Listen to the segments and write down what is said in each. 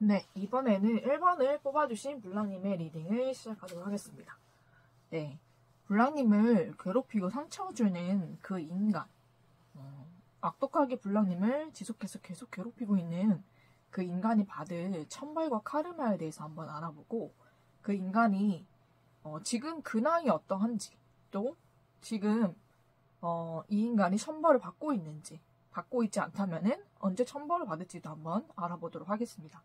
네, 이번에는 1번을 뽑아주신 블랑님의 리딩을 시작하도록 하겠습니다. 네, 블랑님을 괴롭히고 상처주는 그 인간, 악독하게 블랑님을 지속해서 계속 괴롭히고 있는 그 인간이 받을 천벌과 카르마에 대해서 한번 알아보고, 그 인간이 지금 근황이 어떠한지, 또 지금 이 인간이 천벌을 받고 있는지, 받고 있지 않다면은 언제 천벌을 받을지도 한번 알아보도록 하겠습니다.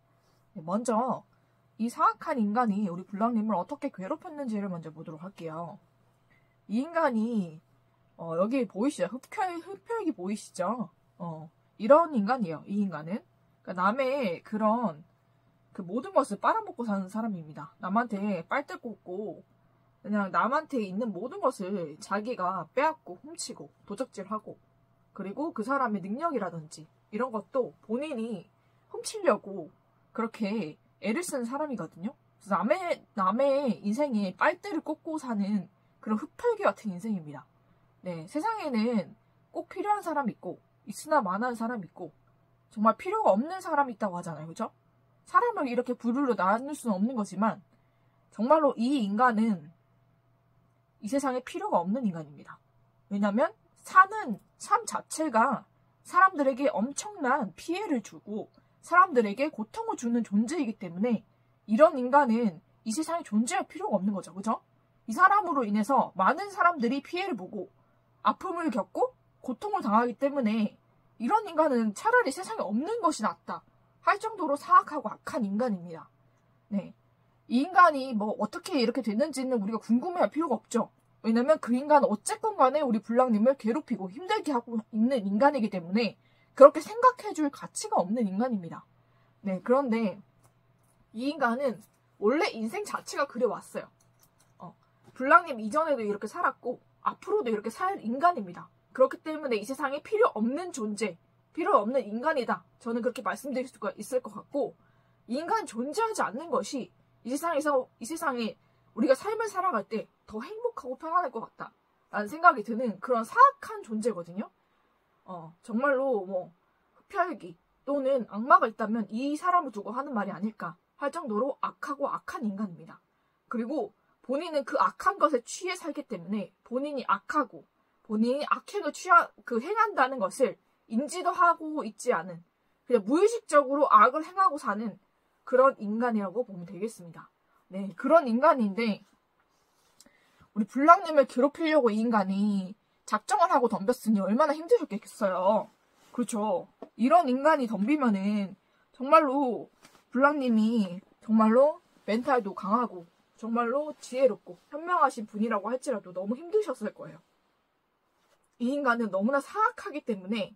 먼저 이 사악한 인간이 우리 블랑님을 어떻게 괴롭혔는지를 먼저 보도록 할게요. 이 인간이 여기 보이시죠? 흡혈귀 보이시죠? 이런 인간이에요. 이 인간은 그러니까 남의 그런 그 모든 것을 빨아먹고 사는 사람입니다. 남한테 빨대 꽂고 그냥 남한테 있는 모든 것을 자기가 빼앗고 훔치고 도적질하고, 그리고 그 사람의 능력이라든지 이런 것도 본인이 훔치려고 그렇게 애를 쓰는 사람이거든요. 그래서 남의 인생에 빨대를 꽂고 사는 그런 흡혈귀 같은 인생입니다. 네, 세상에는 꼭 필요한 사람이 있고, 있으나 마나한 사람이 있고, 정말 필요가 없는 사람이 있다고 하잖아요. 그죠? 사람을 이렇게 부류로 나눌 수는 없는 거지만, 정말로 이 인간은 이 세상에 필요가 없는 인간입니다. 왜냐면 사는 삶 자체가 사람들에게 엄청난 피해를 주고 사람들에게 고통을 주는 존재이기 때문에 이런 인간은 이 세상에 존재할 필요가 없는 거죠. 그죠? 이 사람으로 인해서 많은 사람들이 피해를 보고 아픔을 겪고 고통을 당하기 때문에 이런 인간은 차라리 세상에 없는 것이 낫다 할 정도로 사악하고 악한 인간입니다. 네, 이 인간이 뭐 어떻게 이렇게 됐는지는 우리가 궁금해할 필요가 없죠. 왜냐면 그 인간은 어쨌건 간에 우리 블랑님을 괴롭히고 힘들게 하고 있는 인간이기 때문에 그렇게 생각해줄 가치가 없는 인간입니다. 네, 그런데 이 인간은 원래 인생 자체가 그래왔어요. 블랑님 이전에도 이렇게 살았고 앞으로도 이렇게 살 인간입니다. 그렇기 때문에 이 세상에 필요 없는 존재, 필요 없는 인간이다. 저는 그렇게 말씀드릴 수가 있을 것 같고, 이 인간이 존재하지 않는 것이 이 세상에 우리가 삶을 살아갈 때 더 행복하고 편안할 것 같다 라는 생각이 드는 그런 사악한 존재거든요. 정말로 뭐 흡혈귀 또는 악마가 있다면 이 사람을 두고 하는 말이 아닐까 할 정도로 악하고 악한 인간입니다. 그리고 본인은 그 악한 것에 취해 살기 때문에 본인이 악하고 본인이 악행을 행한다는 것을 인지도 하고 있지 않은, 그냥 무의식적으로 악을 행하고 사는 그런 인간이라고 보면 되겠습니다. 네, 그런 인간인데 우리 블랑님을 괴롭히려고 이 인간이 작정을 하고 덤볐으니 얼마나 힘드셨겠어요. 그렇죠. 이런 인간이 덤비면은 정말로 블랑님이 정말로 멘탈도 강하고 정말로 지혜롭고 현명하신 분이라고 할지라도 너무 힘드셨을 거예요. 이 인간은 너무나 사악하기 때문에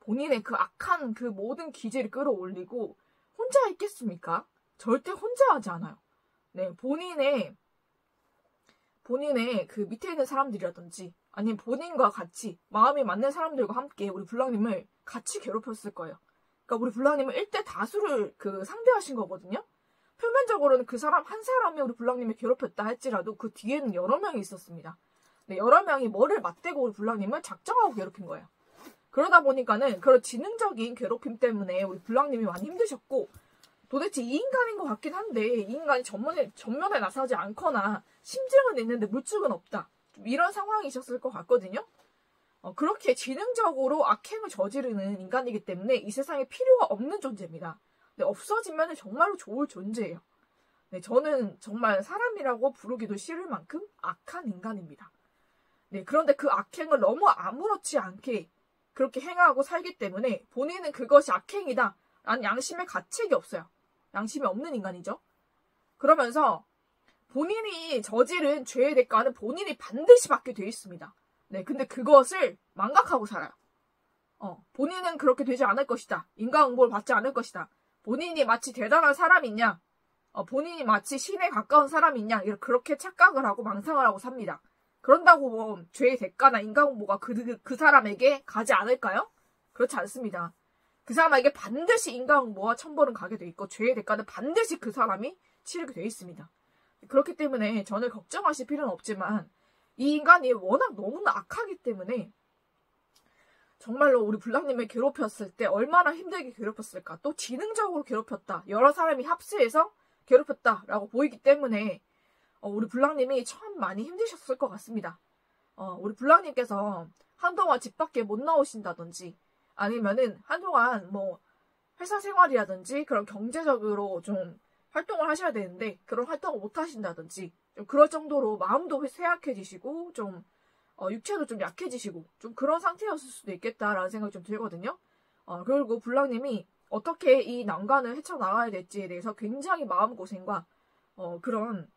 본인의 그 악한 그 모든 기질을 끌어올리고 혼자 있겠습니까? 절대 혼자 하지 않아요. 네, 본인의 그 밑에 있는 사람들이라든지 아니면 본인과 같이 마음이 맞는 사람들과 함께 우리 블랑님을 같이 괴롭혔을 거예요. 그러니까 우리 블랑님은 1대 다수를 상대하신 거거든요. 표면적으로는 그 사람 한 사람이 우리 블랑님을 괴롭혔다 할지라도 그 뒤에는 여러 명이 있었습니다. 네, 여러 명이 머리를 맞대고 우리 블랑님을 작정하고 괴롭힌 거예요. 그러다 보니까는 그런 지능적인 괴롭힘 때문에 우리 블랑님이 많이 힘드셨고, 도대체 이 인간인 것 같긴 한데 이 인간이 전면에 나서지 않거나 심증은 있는데 물증은 없다, 좀 이런 상황이셨을 것 같거든요. 그렇게 지능적으로 악행을 저지르는 인간이기 때문에 이 세상에 필요가 없는 존재입니다. 네, 없어지면 정말로 좋을 존재예요. 네, 저는 정말 사람이라고 부르기도 싫을 만큼 악한 인간입니다. 네, 그런데 그 악행을 너무 아무렇지 않게 그렇게 행하고 살기 때문에 본인은 그것이 악행이다 라는 양심의 가책이 없어요. 양심이 없는 인간이죠. 그러면서 본인이 저지른 죄의 대가는 본인이 반드시 받게 돼 있습니다. 네, 근데 그것을 망각하고 살아요. 본인은 그렇게 되지 않을 것이다. 인과응보를 받지 않을 것이다. 본인이 마치 대단한 사람이냐, 본인이 마치 신에 가까운 사람이냐, 그렇게 착각을 하고 망상을 하고 삽니다. 그런다고 뭐 죄의 대가나 인과응보가 그 사람에게 가지 않을까요? 그렇지 않습니다. 그 사람에게 반드시 인과응보와 천벌은 가게 돼 있고 죄의 대가는 반드시 그 사람이 치르게 돼 있습니다. 그렇기 때문에 전혀 걱정하실 필요는 없지만 이 인간이 워낙 너무나 악하기 때문에 정말로 우리 불량님을 괴롭혔을 때 얼마나 힘들게 괴롭혔을까. 또 지능적으로 괴롭혔다. 여러 사람이 합세해서 괴롭혔다라고 보이기 때문에 우리 불량님이 참 많이 힘드셨을 것 같습니다. 우리 불량님께서 한동안 집 밖에 못 나오신다든지 아니면은 한동안 뭐 회사 생활이라든지 그런 경제적으로 좀 활동을 하셔야 되는데 그런 활동을 못 하신다든지 좀 그럴 정도로 마음도 쇠약해지시고 좀 육체도 좀 약해지시고 좀 그런 상태였을 수도 있겠다라는 생각이 좀 들거든요. 그리고 불량님이 어떻게 이 난관을 헤쳐나가야 될지에 대해서 굉장히 마음고생과 그런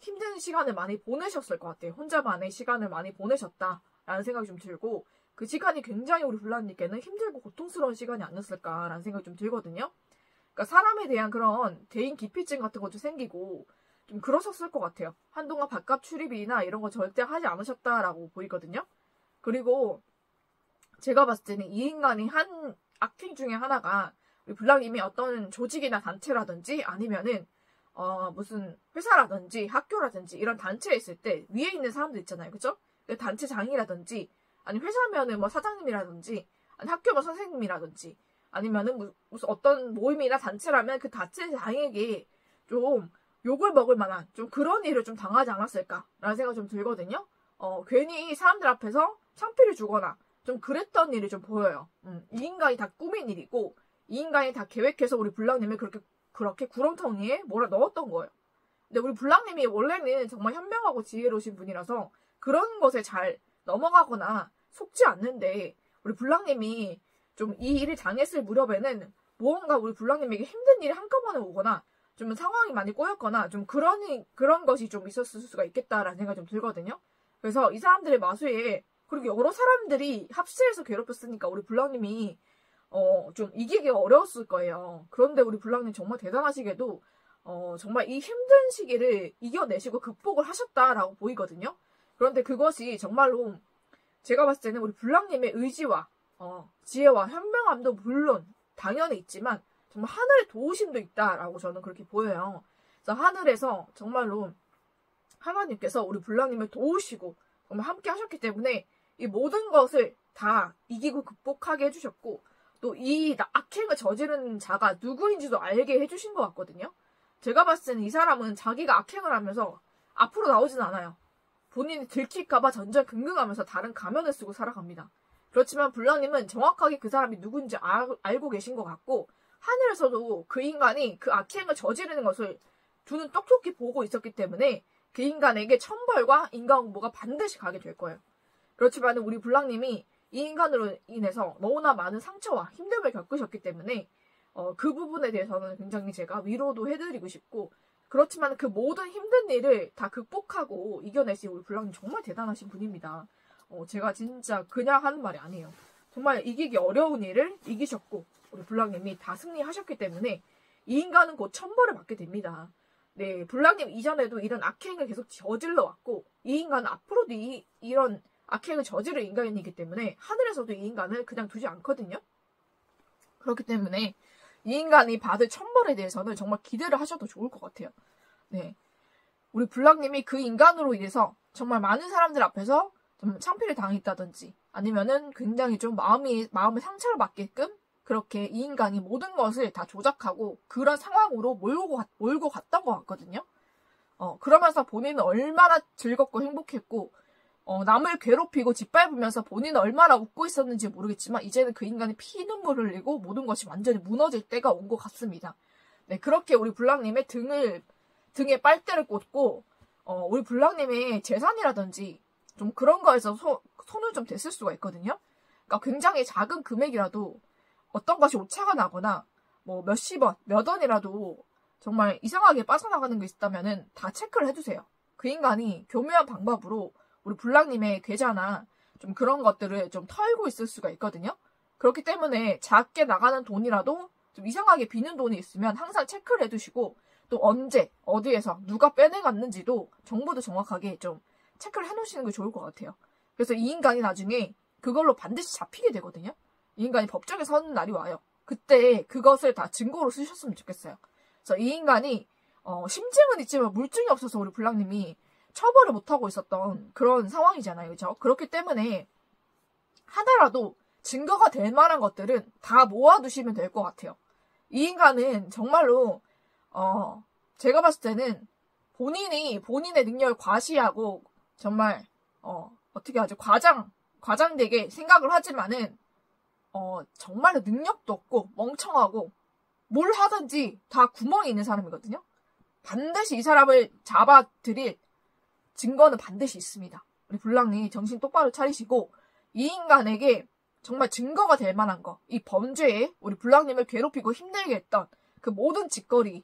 힘든 시간을 많이 보내셨을 것 같아요. 혼자만의 시간을 많이 보내셨다라는 생각이 좀 들고 그 시간이 굉장히 우리 불량님께는 힘들고 고통스러운 시간이 아니었을까라는 생각이 좀 들거든요. 그러니까 사람에 대한 그런 대인 기피증 같은 것도 생기고 좀 그러셨을 것 같아요. 한동안 바깥 출입이나 이런 거 절대 하지 않으셨다라고 보이거든요. 그리고 제가 봤을 때는 이 인간이 한 악행 중에 하나가 우리 불량님이 어떤 조직이나 단체라든지 아니면은 무슨 회사라든지 학교라든지 이런 단체에 있을 때 위에 있는 사람들 있잖아요. 그죠? 단체장이라든지 아니 회사면은 뭐 사장님이라든지 아니 학교면 선생님이라든지 아니면은 무슨 어떤 모임이나 단체라면 그 단체장에게 좀 욕을 먹을 만한 좀 그런 일을 좀 당하지 않았을까라는 생각이 좀 들거든요. 괜히 사람들 앞에서 창피를 주거나 좀 그랬던 일이 좀 보여요. 이 인간이 다 꾸민 일이고 이 인간이 다 계획해서 우리 불량님을 그렇게 구렁텅이에 몰아 넣었던 거예요. 근데 우리 불량님이 원래는 정말 현명하고 지혜로우신 분이라서 그런 것에 잘 넘어가거나 속지 않는데 우리 불량님이 좀 이 일이 당했을 무렵에는 무언가 우리 불량님에게 힘든 일이 한꺼번에 오거나 좀 상황이 많이 꼬였거나 좀 그런 것이 좀 있었을 수가 있겠다라는 생각이 좀 들거든요. 그래서 이 사람들의 마수에 그리고 여러 사람들이 합세해서 괴롭혔으니까 우리 불량님이 좀 이기기 어려웠을 거예요. 그런데 우리 불량님 정말 대단하시게도 정말 이 힘든 시기를 이겨내시고 극복을 하셨다라고 보이거든요. 그런데 그것이 정말로 제가 봤을 때는 우리 불량님의 의지와 지혜와 현명함도 물론 당연히 있지만 정말 하늘의 도우심도 있다라고 저는 그렇게 보여요. 그래서 하늘에서 정말로 하나님께서 우리 불량님을 도우시고 정말 함께 하셨기 때문에 이 모든 것을 다 이기고 극복하게 해주셨고 또 이 악행을 저지른 자가 누구인지도 알게 해주신 것 같거든요. 제가 봤을 때는 이 사람은 자기가 악행을 하면서 앞으로 나오진 않아요. 본인이 들킬까봐 전전긍긍하면서 다른 가면을 쓰고 살아갑니다. 그렇지만 불량님은 정확하게 그 사람이 누군지 알고 계신 것 같고 하늘에서도 그 인간이 그 악행을 저지르는 것을 두 눈 똑똑히 보고 있었기 때문에 그 인간에게 천벌과 인과응보가 반드시 가게 될 거예요. 그렇지만 우리 불량님이 이 인간으로 인해서 너무나 많은 상처와 힘듦을 겪으셨기 때문에 그 부분에 대해서는 굉장히 제가 위로도 해드리고 싶고 그렇지만 그 모든 힘든 일을 다 극복하고 이겨내신 우리 불량님 정말 대단하신 분입니다. 제가 진짜 그냥 하는 말이 아니에요. 정말 이기기 어려운 일을 이기셨고 우리 불량님이 다 승리하셨기 때문에 이 인간은 곧 천벌을 받게 됩니다. 네, 불량님 이전에도 이런 악행을 계속 저질러 왔고 이 인간은 앞으로도 이런 악행을 저지를 인간이기 때문에 하늘에서도 이 인간을 그냥 두지 않거든요. 그렇기 때문에 이 인간이 받을 천벌에 대해서는 정말 기대를 하셔도 좋을 것 같아요. 네, 우리 불량님이 그 인간으로 인해서 정말 많은 사람들 앞에서 좀 창피를 당했다든지 아니면은 굉장히 좀 마음에 상처를 받게끔 그렇게 이 인간이 모든 것을 다 조작하고 그런 상황으로 몰고 갔던 것 같거든요. 그러면서 본인은 얼마나 즐겁고 행복했고 남을 괴롭히고 짓밟으면서 본인은 얼마나 웃고 있었는지 모르겠지만 이제는 그 인간이 피눈물을 흘리고 모든 것이 완전히 무너질 때가 온 것 같습니다. 네, 그렇게 우리 불량님의 등에 빨대를 꽂고 우리 불량님의 재산이라든지 좀 그런 거에서 손을 좀 댔을 수가 있거든요. 그러니까 굉장히 작은 금액이라도 어떤 것이 오차가 나거나 뭐 몇십원, 몇 원이라도 정말 이상하게 빠져나가는 게 있다면은 다 체크를 해주세요. 그 인간이 교묘한 방법으로 우리 불량님의 계좌나 좀 그런 것들을 좀 털고 있을 수가 있거든요. 그렇기 때문에 작게 나가는 돈이라도 좀 이상하게 비는 돈이 있으면 항상 체크를 해두시고 또 언제, 어디에서 누가 빼내갔는지도 정보도 정확하게 좀 체크를 해놓으시는 게 좋을 것 같아요. 그래서 이 인간이 나중에 그걸로 반드시 잡히게 되거든요. 이 인간이 법정에 서는 날이 와요. 그때 그것을 다 증거로 쓰셨으면 좋겠어요. 그래서 이 인간이 심증은 있지만 물증이 없어서 우리 불량님이 처벌을 못하고 있었던 그런 상황이잖아요. 그렇죠? 그렇기 때문에 하나라도 증거가 될 만한 것들은 다 모아두시면 될 것 같아요. 이 인간은 정말로 제가 봤을 때는 본인의 능력을 과시하고 정말 어떻게 하죠? 과장되게 생각을 하지만은 정말로 능력도 없고 멍청하고 뭘 하든지 다 구멍이 있는 사람이거든요. 반드시 이 사람을 잡아들일 증거는 반드시 있습니다. 우리 블랑님 정신 똑바로 차리시고 이 인간에게 정말 증거가 될 만한 거, 이 범죄에 우리 블랑님을 괴롭히고 힘들게 했던 그 모든 짓거리에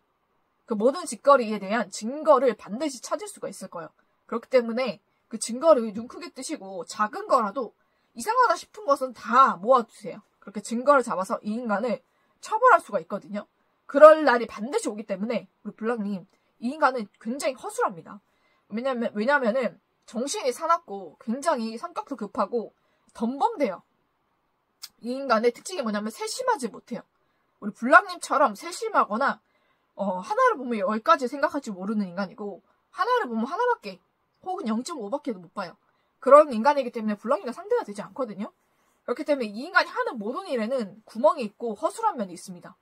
대한 증거를 반드시 찾을 수가 있을 거예요. 그렇기 때문에 그 증거를 눈 크게 뜨시고 작은 거라도 이상하다 싶은 것은 다 모아두세요. 그렇게 증거를 잡아서 이 인간을 처벌할 수가 있거든요. 그럴 날이 반드시 오기 때문에 우리 블랑님 이 인간은 굉장히 허술합니다. 왜냐면은 정신이 사납고 굉장히 성격도 급하고 덤벙대요. 이 인간의 특징이 뭐냐면 세심하지 못해요. 우리 블랑님처럼 세심하거나 하나를 보면 10가지 생각할지 모르는 인간이고 하나를 보면 하나밖에 혹은 0.5밖에도 못 봐요. 그런 인간이기 때문에 블랑님과 상대가 되지 않거든요. 그렇기 때문에 이 인간이 하는 모든 일에는 구멍이 있고 허술한 면이 있습니다.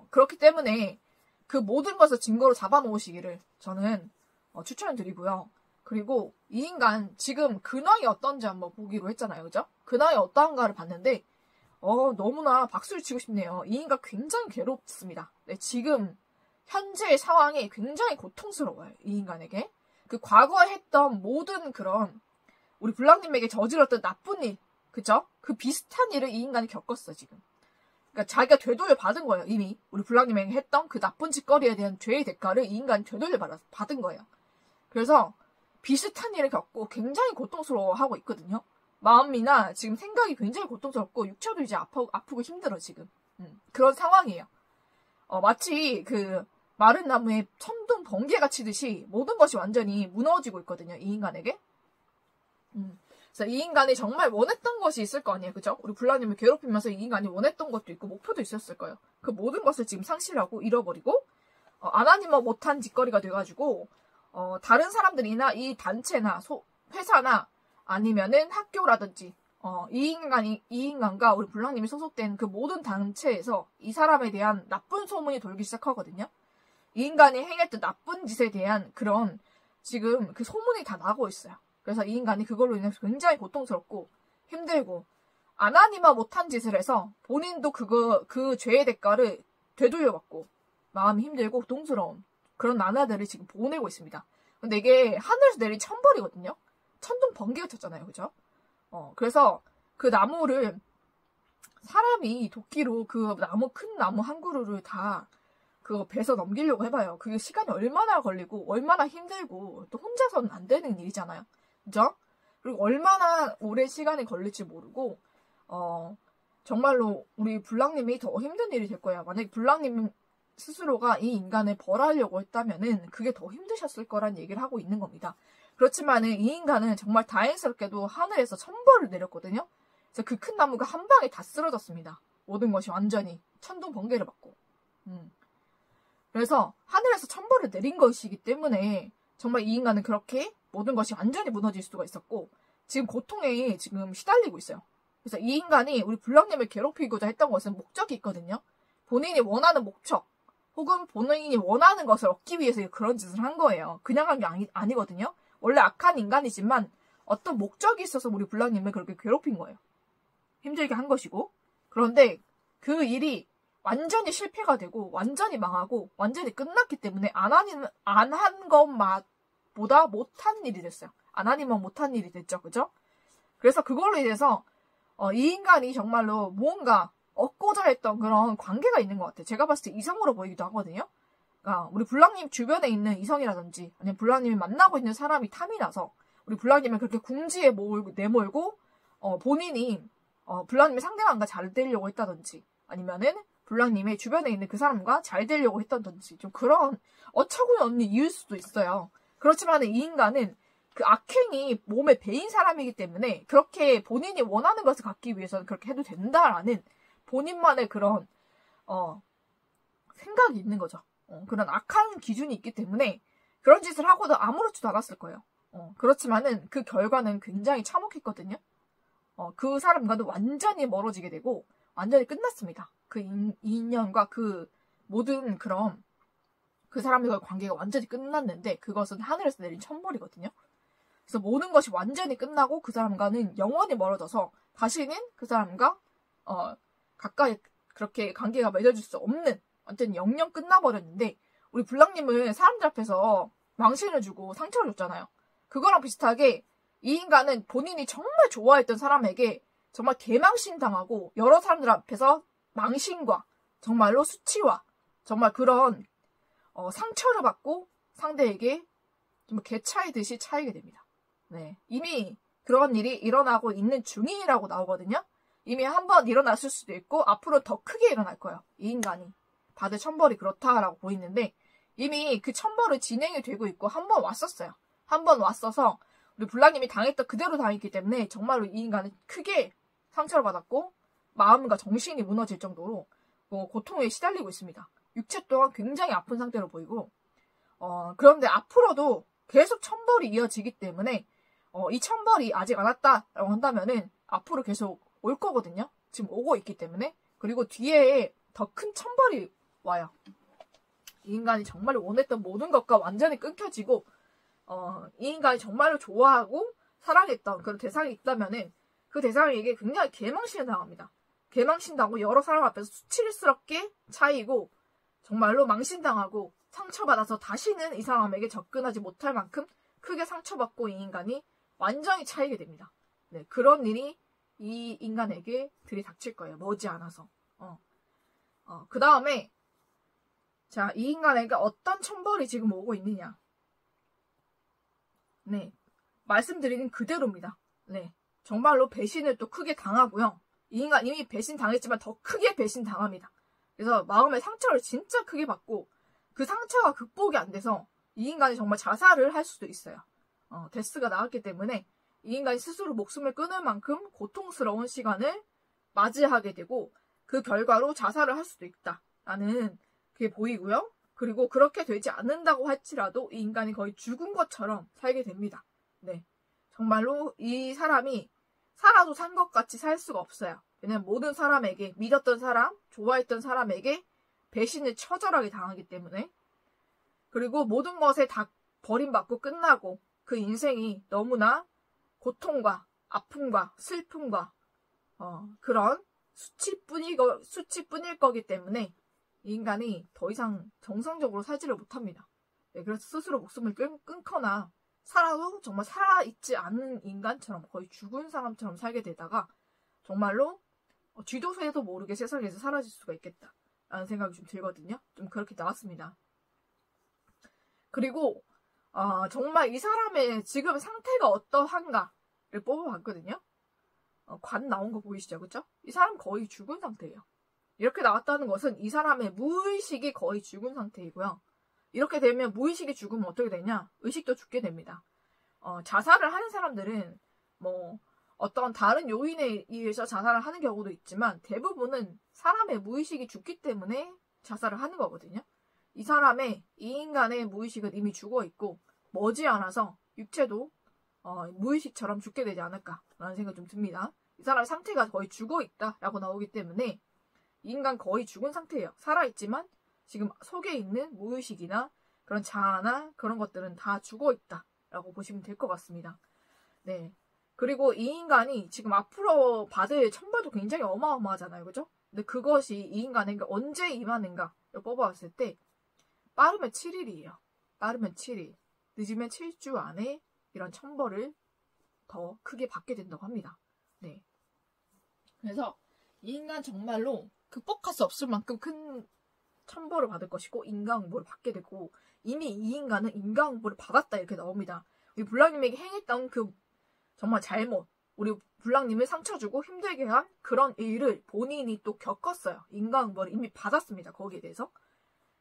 그렇기 때문에 그 모든 것을 증거로 잡아놓으시기를 저는 추천을 드리고요. 그리고 이 인간 지금 근황이 어떤지 한번 보기로 했잖아요. 그죠? 근황이 어떠한가를 봤는데 너무나 박수를 치고 싶네요. 이 인간 굉장히 괴롭습니다. 네, 지금 현재의 상황이 굉장히 고통스러워요. 이 인간에게. 그 과거에 했던 모든 그런 우리 블랑님에게 저질렀던 나쁜 일, 그죠? 그 비슷한 일을 이 인간이 겪었어 지금. 그러니까 자기가 되돌려 받은 거예요. 이미 우리 블랑님에게 했던 그 나쁜 짓거리에 대한 죄의 대가를 이 인간이 되돌려 받은 거예요. 그래서 비슷한 일을 겪고 굉장히 고통스러워하고 있거든요. 마음이나 지금 생각이 굉장히 고통스럽고 육체도 이제 아프고 힘들어 지금. 그런 상황이에요. 마치 그 마른 나무에 천둥 번개가 치듯이 모든 것이 완전히 무너지고 있거든요. 이 인간에게. 그래서 이 인간이 정말 원했던 것이 있을 거 아니에요. 그죠? 우리 블랑님을 괴롭히면서 이 인간이 원했던 것도 있고 목표도 있었을 거예요. 그 모든 것을 지금 상실하고 잃어버리고 안 하니면 못한 짓거리가 돼가지고 다른 사람들이나 이 단체나 회사나 아니면은 학교라든지 이 인간과 우리 블랑님이 소속된 그 모든 단체에서 이 사람에 대한 나쁜 소문이 돌기 시작하거든요. 이 인간이 행했던 나쁜 짓에 대한 그런 지금 그 소문이 다 나고 있어요. 그래서 이 인간이 그걸로 인해서 굉장히 고통스럽고 힘들고 안 하니만 못한 짓을 해서 본인도 그 죄의 대가를 되돌려받고 마음이 힘들고 고통스러운 그런 나날들을 지금 보내고 있습니다. 근데 이게 하늘에서 내린 천벌이거든요. 천둥 번개가 쳤잖아요. 그죠? 그래서 그 나무를 사람이 도끼로 그 큰 나무 한 그루를 다 그거 베서 넘기려고 해봐요. 그게 시간이 얼마나 걸리고 얼마나 힘들고 또 혼자서는 안 되는 일이잖아요. 그죠? 그리고 얼마나 오래 시간이 걸릴지 모르고 정말로 우리 블랑님이 더 힘든 일이 될 거예요. 만약에 블랑님 스스로가 이 인간을 벌하려고 했다면은 그게 더 힘드셨을 거란 얘기를 하고 있는 겁니다. 그렇지만은 이 인간은 정말 다행스럽게도 하늘에서 천벌을 내렸거든요. 그래서 그 큰 나무가 한 방에 다 쓰러졌습니다. 모든 것이 완전히 천둥 번개를 맞고. 그래서 하늘에서 천벌을 내린 것이기 때문에 정말 이 인간은 그렇게 모든 것이 완전히 무너질 수가 있었고 지금 고통에 지금 시달리고 있어요. 그래서 이 인간이 우리 블랑님을 괴롭히고자 했던 것은 목적이 있거든요. 본인이 원하는 목적 혹은 본인이 원하는 것을 얻기 위해서 그런 짓을 한 거예요. 그냥 한 게 아니거든요. 원래 악한 인간이지만 어떤 목적이 있어서 우리 블랑님을 그렇게 괴롭힌 거예요. 힘들게 한 것이고. 그런데 그 일이 완전히 실패가 되고 완전히 망하고 완전히 끝났기 때문에 안 한 것보다 못한 일이 됐어요. 안 하니면 못한 일이 됐죠. 그죠? 그래서 그걸로 인해서 이 인간이 정말로 무언가 얻고자 했던 그런 관계가 있는 것 같아요. 제가 봤을 때 이성으로 보이기도 하거든요. 그러니까 우리 블랑님 주변에 있는 이성이라든지 아니면 블랑님이 만나고 있는 사람이 탐이 나서 우리 블랑님을 그렇게 궁지에 내몰고 본인이 블랑님의 상대방과 잘 되려고 했다든지 아니면은 블랑님의 주변에 있는 그 사람과 잘 되려고 했다든지 좀 그런 어처구니 없는 이유일 수도 있어요. 그렇지만 이 인간은 그 악행이 몸에 배인 사람이기 때문에 그렇게 본인이 원하는 것을 갖기 위해서는 그렇게 해도 된다라는 본인만의 그런 생각이 있는 거죠. 그런 악한 기준이 있기 때문에 그런 짓을 하고도 아무렇지도 않았을 거예요. 그렇지만은 그 결과는 굉장히 참혹했거든요. 그 사람과는 완전히 멀어지게 되고 완전히 끝났습니다. 그 인연과 그 모든 그런 그 사람과의 관계가 완전히 끝났는데 그것은 하늘에서 내린 천벌이거든요. 그래서 모든 것이 완전히 끝나고 그 사람과는 영원히 멀어져서 다시는 그 사람과 가까이 그렇게 관계가 맺어질 수 없는 완전히 영영 끝나버렸는데 우리 불랑님은 사람들 앞에서 망신을 주고 상처를 줬잖아요. 그거랑 비슷하게 이 인간은 본인이 정말 좋아했던 사람에게 정말 개망신 당하고 여러 사람들 앞에서 망신과 정말로 수치와 정말 그런 상처를 받고 상대에게 정말 개 차이듯이 차이게 됩니다. 네, 이미 그런 일이 일어나고 있는 중이라고 나오거든요. 이미 한번 일어났을 수도 있고 앞으로 더 크게 일어날 거예요. 이 인간이 받을 천벌이 그렇다라고 보이는데 이미 그 천벌은 진행이 되고 있고 한 번 왔었어요. 한 번 왔어서 우리 불랑님이 당했던 그대로 당했기 때문에 정말로 이 인간은 크게 상처를 받았고 마음과 정신이 무너질 정도로 고통에 시달리고 있습니다. 육체 또한 굉장히 아픈 상태로 보이고 그런데 앞으로도 계속 천벌이 이어지기 때문에 이 천벌이 아직 안 왔다라고 한다면은 앞으로 계속 올 거거든요. 지금 오고 있기 때문에. 그리고 뒤에 더 큰 천벌이 와요. 이 인간이 정말 원했던 모든 것과 완전히 끊겨지고 이 인간이 정말로 좋아하고 사랑했던 그런 대상이 있다면은 그 대상에게 굉장히 개망신을 당합니다. 개망신당하고 여러 사람 앞에서 수치스럽게 차이고 정말로 망신당하고 상처받아서 다시는 이 사람에게 접근하지 못할 만큼 크게 상처받고 이 인간이 완전히 차이게 됩니다. 네, 그런 일이 이 인간에게 들이닥칠 거예요. 머지않아서. 그 다음에 자, 이 인간에게 어떤 천벌이 지금 오고 있느냐. 네, 말씀드리는 그대로입니다. 네, 정말로 배신을 또 크게 당하고요. 이 인간 이미 배신 당했지만 더 크게 배신 당합니다. 그래서 마음의 상처를 진짜 크게 받고 그 상처가 극복이 안 돼서 이 인간이 정말 자살을 할 수도 있어요. 데스가 나왔기 때문에 이 인간이 스스로 목숨을 끊을 만큼 고통스러운 시간을 맞이하게 되고 그 결과로 자살을 할 수도 있다라는 게 보이고요. 그리고 그렇게 되지 않는다고 할지라도 이 인간이 거의 죽은 것처럼 살게 됩니다. 네, 정말로 이 사람이 살아도 산 것 같이 살 수가 없어요. 왜냐면 모든 사람에게 믿었던 사람, 좋아했던 사람에게 배신을 처절하게 당하기 때문에 그리고 모든 것에 다 버림받고 끝나고 그 인생이 너무나 고통과 아픔과 슬픔과 그런 수치뿐일 거기 때문에 이 인간이 더 이상 정상적으로 살지를 못합니다. 네, 그래서 스스로 목숨을 끊거나 살아도 정말 살아있지 않은 인간처럼 거의 죽은 사람처럼 살게 되다가 정말로 쥐도 새도 모르게 세상에서 사라질 수가 있겠다 라는 생각이 좀 들거든요. 좀 그렇게 나왔습니다. 그리고 정말 이 사람의 지금 상태가 어떠한가를 뽑아봤거든요. 관 나온 거 보이시죠? 그쵸? 이 사람 거의 죽은 상태예요. 이렇게 나왔다는 것은 이 사람의 무의식이 거의 죽은 상태이고요. 이렇게 되면 무의식이 죽으면 어떻게 되냐? 의식도 죽게 됩니다. 자살을 하는 사람들은 뭐 어떤 다른 요인에 의해서 자살을 하는 경우도 있지만 대부분은 사람의 무의식이 죽기 때문에 자살을 하는 거거든요. 이 인간의 무의식은 이미 죽어 있고 머지않아서 육체도 무의식처럼 죽게 되지 않을까라는 생각이 좀 듭니다. 이 사람의 상태가 거의 죽어 있다라고 나오기 때문에 이 인간 거의 죽은 상태예요. 살아있지만 지금 속에 있는 무의식이나 그런 자아나 그런 것들은 다 죽어 있다라고 보시면 될 것 같습니다. 네. 그리고 이 인간이 지금 앞으로 받을 천벌도 굉장히 어마어마하잖아요. 그죠? 근데 그것이 이 인간에게 언제 임하는가를 뽑아봤을 때 빠르면 7일이에요. 빠르면 7일. 늦으면 7주 안에 이런 천벌을 더 크게 받게 된다고 합니다. 네. 그래서 이 인간 정말로 극복할 수 없을 만큼 큰 천벌을 받을 것이고 인과응보를 받게 되고 이미 이 인간은 인과응보를 받았다 이렇게 나옵니다. 우리 불랑님에게 행했던 그 정말 잘못, 우리 불랑님을 상처 주고 힘들게 한 그런 일을 본인이 또 겪었어요. 인과응보를 이미 받았습니다. 거기에 대해서.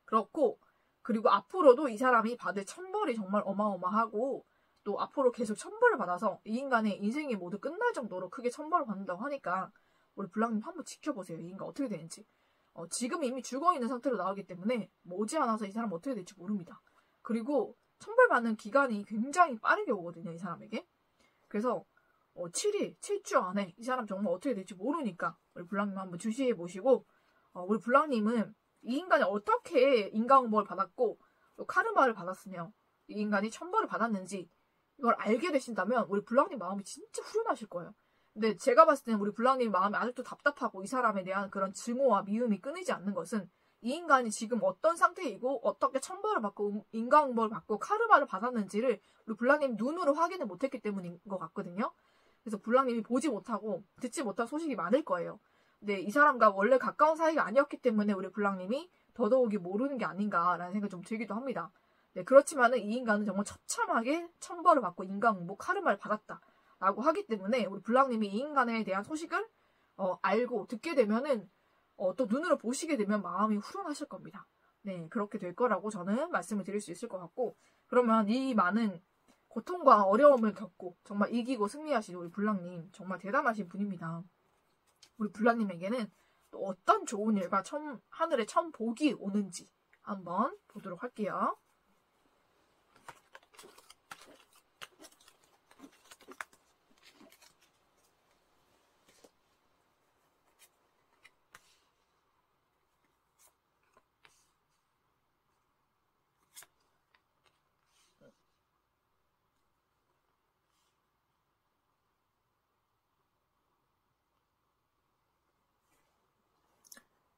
그렇고 그리고 앞으로도 이 사람이 받을 천벌이 정말 어마어마하고 또 앞으로 계속 천벌을 받아서 이 인간의 인생이 모두 끝날 정도로 크게 천벌을 받는다고 하니까 우리 불랑님 한번 지켜보세요. 이 인간 어떻게 되는지. 지금 이미 죽어있는 상태로 나오기 때문에 머지않아서 이 사람 어떻게 될지 모릅니다. 그리고 천벌받는 기간이 굉장히 빠르게 오거든요. 이 사람에게. 그래서 7일, 7주 안에 이 사람 정말 어떻게 될지 모르니까 우리 불랑님 한번 주시해 보시고, 우리 불랑님은 이 인간이 어떻게 인과응보를 받았고 또 카르마를 받았으며 이 인간이 천벌을 받았는지 이걸 알게 되신다면 우리 불랑님 마음이 진짜 후련하실 거예요. 근데 제가 봤을 때는 우리 불랑님 마음이 아직도 답답하고 이 사람에 대한 그런 증오와 미움이 끊이지 않는 것은 이 인간이 지금 어떤 상태이고 어떻게 천벌을 받고 인과응보를 받고 카르마를 받았는지를 우리 불랑님 눈으로 확인을 못했기 때문인 것 같거든요. 그래서 불랑님이 보지 못하고 듣지 못한 소식이 많을 거예요. 근데 이 사람과 원래 가까운 사이가 아니었기 때문에 우리 불랑님이 더더욱이 모르는 게 아닌가라는 생각이 좀 들기도 합니다. 네, 그렇지만은 이 인간은 정말 처참하게 천벌을 받고 인과응보 카르마를 받았다라고 하기 때문에 우리 불랑님이 이 인간에 대한 소식을 알고 듣게 되면은 또 눈으로 보시게 되면 마음이 후련하실 겁니다. 네, 그렇게 될 거라고 저는 말씀을 드릴 수 있을 것 같고, 그러면 이 많은 고통과 어려움을 겪고 정말 이기고 승리하신 우리 불랑님 정말 대단하신 분입니다. 우리 불랑님에게는 또 어떤 좋은 일과 하늘에 천 복이 오는지 한번 보도록 할게요.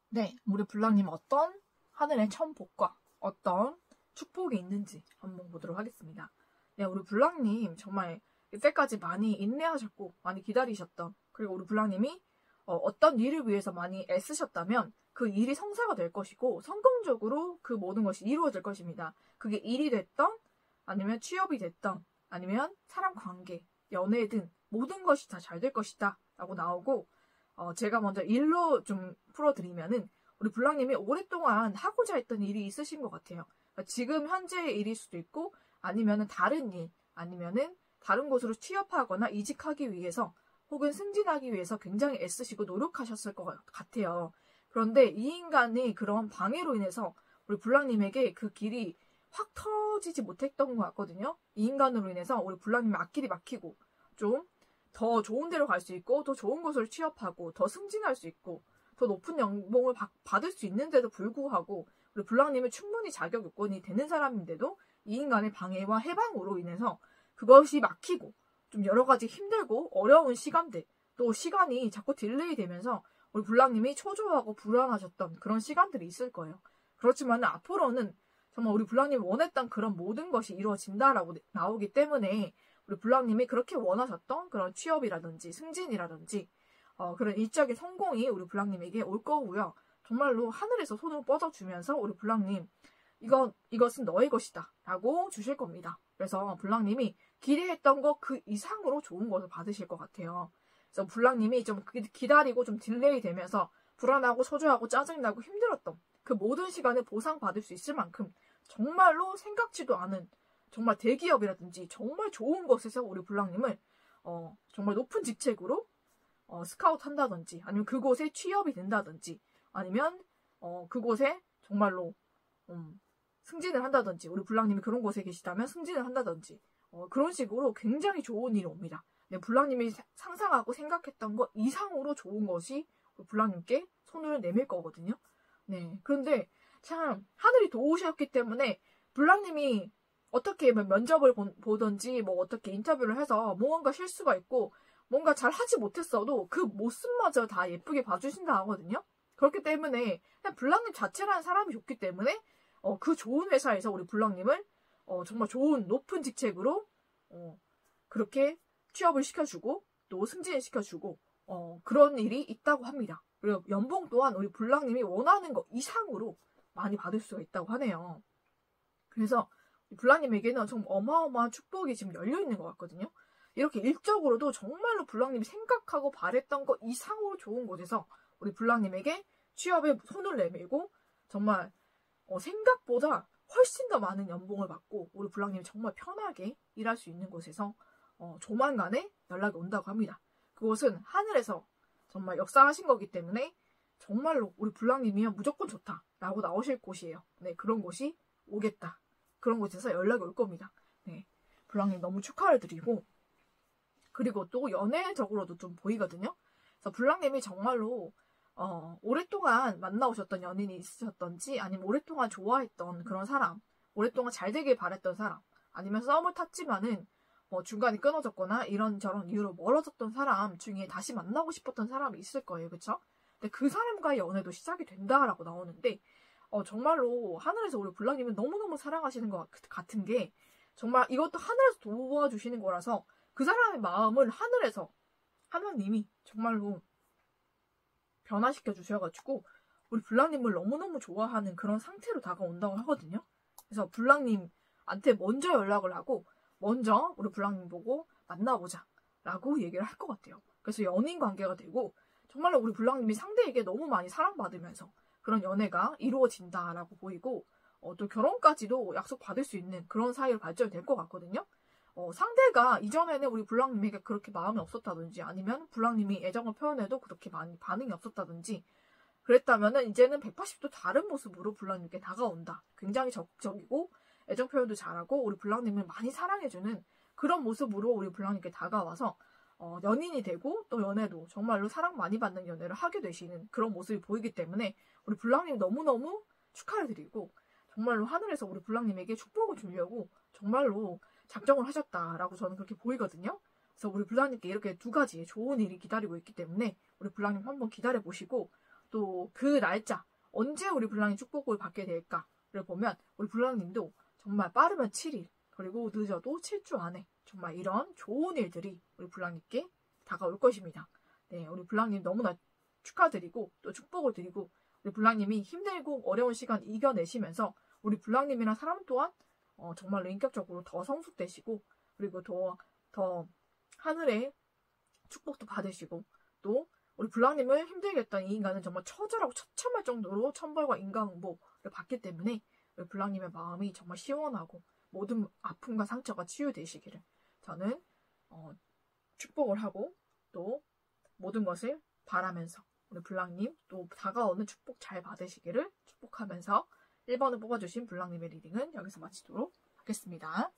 네, 우리 불랑님 어떤 하늘의 천복과 어떤 축복이 있는지 한번 보도록 하겠습니다. 네, 우리 불랑님 정말 이때까지 많이 인내하셨고 많이 기다리셨던, 그리고 우리 불랑님이 어떤 일을 위해서 많이 애쓰셨다면 그 일이 성사가 될 것이고 성공적으로 그 모든 것이 이루어질 것입니다. 그게 일이 됐던 아니면 취업이 됐던 아니면 사람 관계, 연애든 모든 것이 다 잘 될 것이다 라고 나오고, 제가 먼저 일로 좀 풀어드리면은 우리 불랑님이 오랫동안 하고자 했던 일이 있으신 것 같아요. 그러니까 지금 현재의 일일 수도 있고 아니면은 다른 일, 아니면은 다른 곳으로 취업하거나 이직하기 위해서 혹은 승진하기 위해서 굉장히 애쓰시고 노력하셨을 것 같아요. 그런데 이 인간의 그런 방해로 인해서 우리 불랑님에게 그 길이 확 터지지 못했던 것 같거든요. 이 인간으로 인해서 우리 불랑님의 앞길이 막히고 좀 더 좋은 데로 갈 수 있고 더 좋은 곳을 취업하고 더 승진할 수 있고 더 높은 연봉을 받을 수 있는데도 불구하고 우리 불랑님은 충분히 자격 요건이 되는 사람인데도 이 인간의 방해와 해방으로 인해서 그것이 막히고 좀 여러 가지 힘들고 어려운 시간들, 또 시간이 자꾸 딜레이 되면서 우리 불랑님이 초조하고 불안하셨던 그런 시간들이 있을 거예요. 그렇지만 앞으로는 정말 우리 불랑님이 원했던 그런 모든 것이 이루어진다라고 나오기 때문에 우리 불랑님이 그렇게 원하셨던 그런 취업이라든지 승진이라든지 그런 일적인 성공이 우리 불랑님에게 올 거고요. 정말로 하늘에서 손을 뻗어주면서 우리 불랑님 이것은 너의 것이다 라고 주실 겁니다. 그래서 불랑님이 기대했던 것 그 이상으로 좋은 것을 받으실 것 같아요. 그래서 불랑님이 좀 기다리고 좀 딜레이 되면서 불안하고 초조하고 짜증나고 힘들었던 그 모든 시간을 보상받을 수 있을 만큼 정말로 생각지도 않은 정말 대기업이라든지 정말 좋은 곳에서 우리 불랑님을 정말 높은 직책으로 스카우트 한다든지 아니면 그곳에 취업이 된다든지 아니면 그곳에 정말로 승진을 한다든지, 우리 불랑님이 그런 곳에 계시다면 승진을 한다든지 그런 식으로 굉장히 좋은 일이 옵니다. 네, 불랑님이 상상하고 생각했던 것 이상으로 좋은 것이 우리 불랑님께 손을 내밀 거거든요. 네, 그런데 참 하늘이 도우셨기 때문에 불랑님이 어떻게 면접을 보든지 뭐 어떻게 인터뷰를 해서 뭔가 실수가 있고 뭔가 잘 하지 못했어도 그 모습마저 다 예쁘게 봐주신다 하거든요. 그렇기 때문에 그냥 불랑님 자체라는 사람이 좋기 때문에 그 좋은 회사에서 우리 불랑님을 정말 좋은 높은 직책으로 그렇게 취업을 시켜주고 또 승진을 시켜주고 그런 일이 있다고 합니다. 그리고 연봉 또한 우리 불랑님이 원하는 것 이상으로 많이 받을 수가 있다고 하네요. 그래서 불랑님에게는 좀 어마어마한 축복이 지금 열려있는 것 같거든요. 이렇게 일적으로도 정말로 불랑님이 생각하고 바랬던 것 이상으로 좋은 곳에서 우리 불랑님에게 취업에 손을 내밀고 정말 생각보다 훨씬 더 많은 연봉을 받고 우리 불랑님이 정말 편하게 일할 수 있는 곳에서 조만간에 연락이 온다고 합니다. 그곳은 하늘에서 정말 역사하신 거기 때문에 정말로 우리 불랑님이면 무조건 좋다라고 나오실 곳이에요. 네, 그런 곳이 오겠다. 그런 곳에서 연락이 올 겁니다. 네, 불랑님 너무 축하를 드리고, 그리고 또 연애적으로도 좀 보이거든요. 그래서 블랑님이 정말로 오랫동안 만나오셨던 연인이 있으셨던지, 아니면 오랫동안 좋아했던 그런 사람, 오랫동안 잘 되길 바랬던 사람, 아니면 썸을 탔지만은 뭐 중간에 끊어졌거나 이런저런 이유로 멀어졌던 사람 중에 다시 만나고 싶었던 사람이 있을 거예요. 그쵸? 근데 그 사람과의 연애도 시작이 된다라고 나오는데, 정말로 하늘에서 우리 블랑님은 너무너무 사랑하시는 것 같은 게, 정말 이것도 하늘에서 도와주시는 거라서 그 사람의 마음을 하늘에서 하나님이 정말로 변화시켜 주셔가지고 우리 블랑님을 너무너무 좋아하는 그런 상태로 다가온다고 하거든요. 그래서 블랑님한테 먼저 연락을 하고 먼저 우리 블랑님 보고 만나보자 라고 얘기를 할 것 같아요. 그래서 연인 관계가 되고 정말로 우리 블랑님이 상대에게 너무 많이 사랑받으면서 그런 연애가 이루어진다라고 보이고 또 결혼까지도 약속받을 수 있는 그런 사이로 발전이 될 것 같거든요. 상대가 이전에는 우리 블랑님에게 그렇게 마음이 없었다든지, 아니면 블랑님이 애정을 표현해도 그렇게 많이 반응이 없었다든지 그랬다면은 이제는 180도 다른 모습으로 블랑님께 다가온다. 굉장히 적극적이고 애정 표현도 잘하고 우리 블랑님을 많이 사랑해주는 그런 모습으로 우리 블랑님께 다가와서 연인이 되고 또 연애도 정말로 사랑 많이 받는 연애를 하게 되시는 그런 모습이 보이기 때문에 우리 블랑님 너무너무 축하를 드리고, 정말로 하늘에서 우리 블랑님에게 축복을 주려고 정말로 작정을 하셨다라고 저는 그렇게 보이거든요. 그래서 우리 블랑님께 이렇게 두 가지의 좋은 일이 기다리고 있기 때문에 우리 블랑님 한번 기다려 보시고, 또 그 날짜 언제 우리 블랑이 축복을 받게 될까를 보면 우리 블랑님도 정말 빠르면 7일, 그리고 늦어도 7주 안에 정말 이런 좋은 일들이 우리 블랑님께 다가올 것입니다. 네, 우리 블랑님 너무나 축하드리고 또 축복을 드리고, 우리 블랑님이 힘들고 어려운 시간 이겨내시면서 우리 블랑님이란 사람 또한 정말로 인격적으로 더 성숙되시고, 그리고 더 하늘의 축복도 받으시고, 또 우리 블랑님을 힘들게 했던 이 인간은 정말 처절하고 처참할 정도로 천벌과 인간응보를 받기 때문에 우리 블랑님의 마음이 정말 시원하고 모든 아픔과 상처가 치유되시기를 저는 축복을 하고 또 모든 것을 바라면서 우리 블랑님 또 다가오는 축복 잘 받으시기를 축복하면서 1번을 뽑아주신 블랑님의 리딩은 여기서 마치도록 하겠습니다.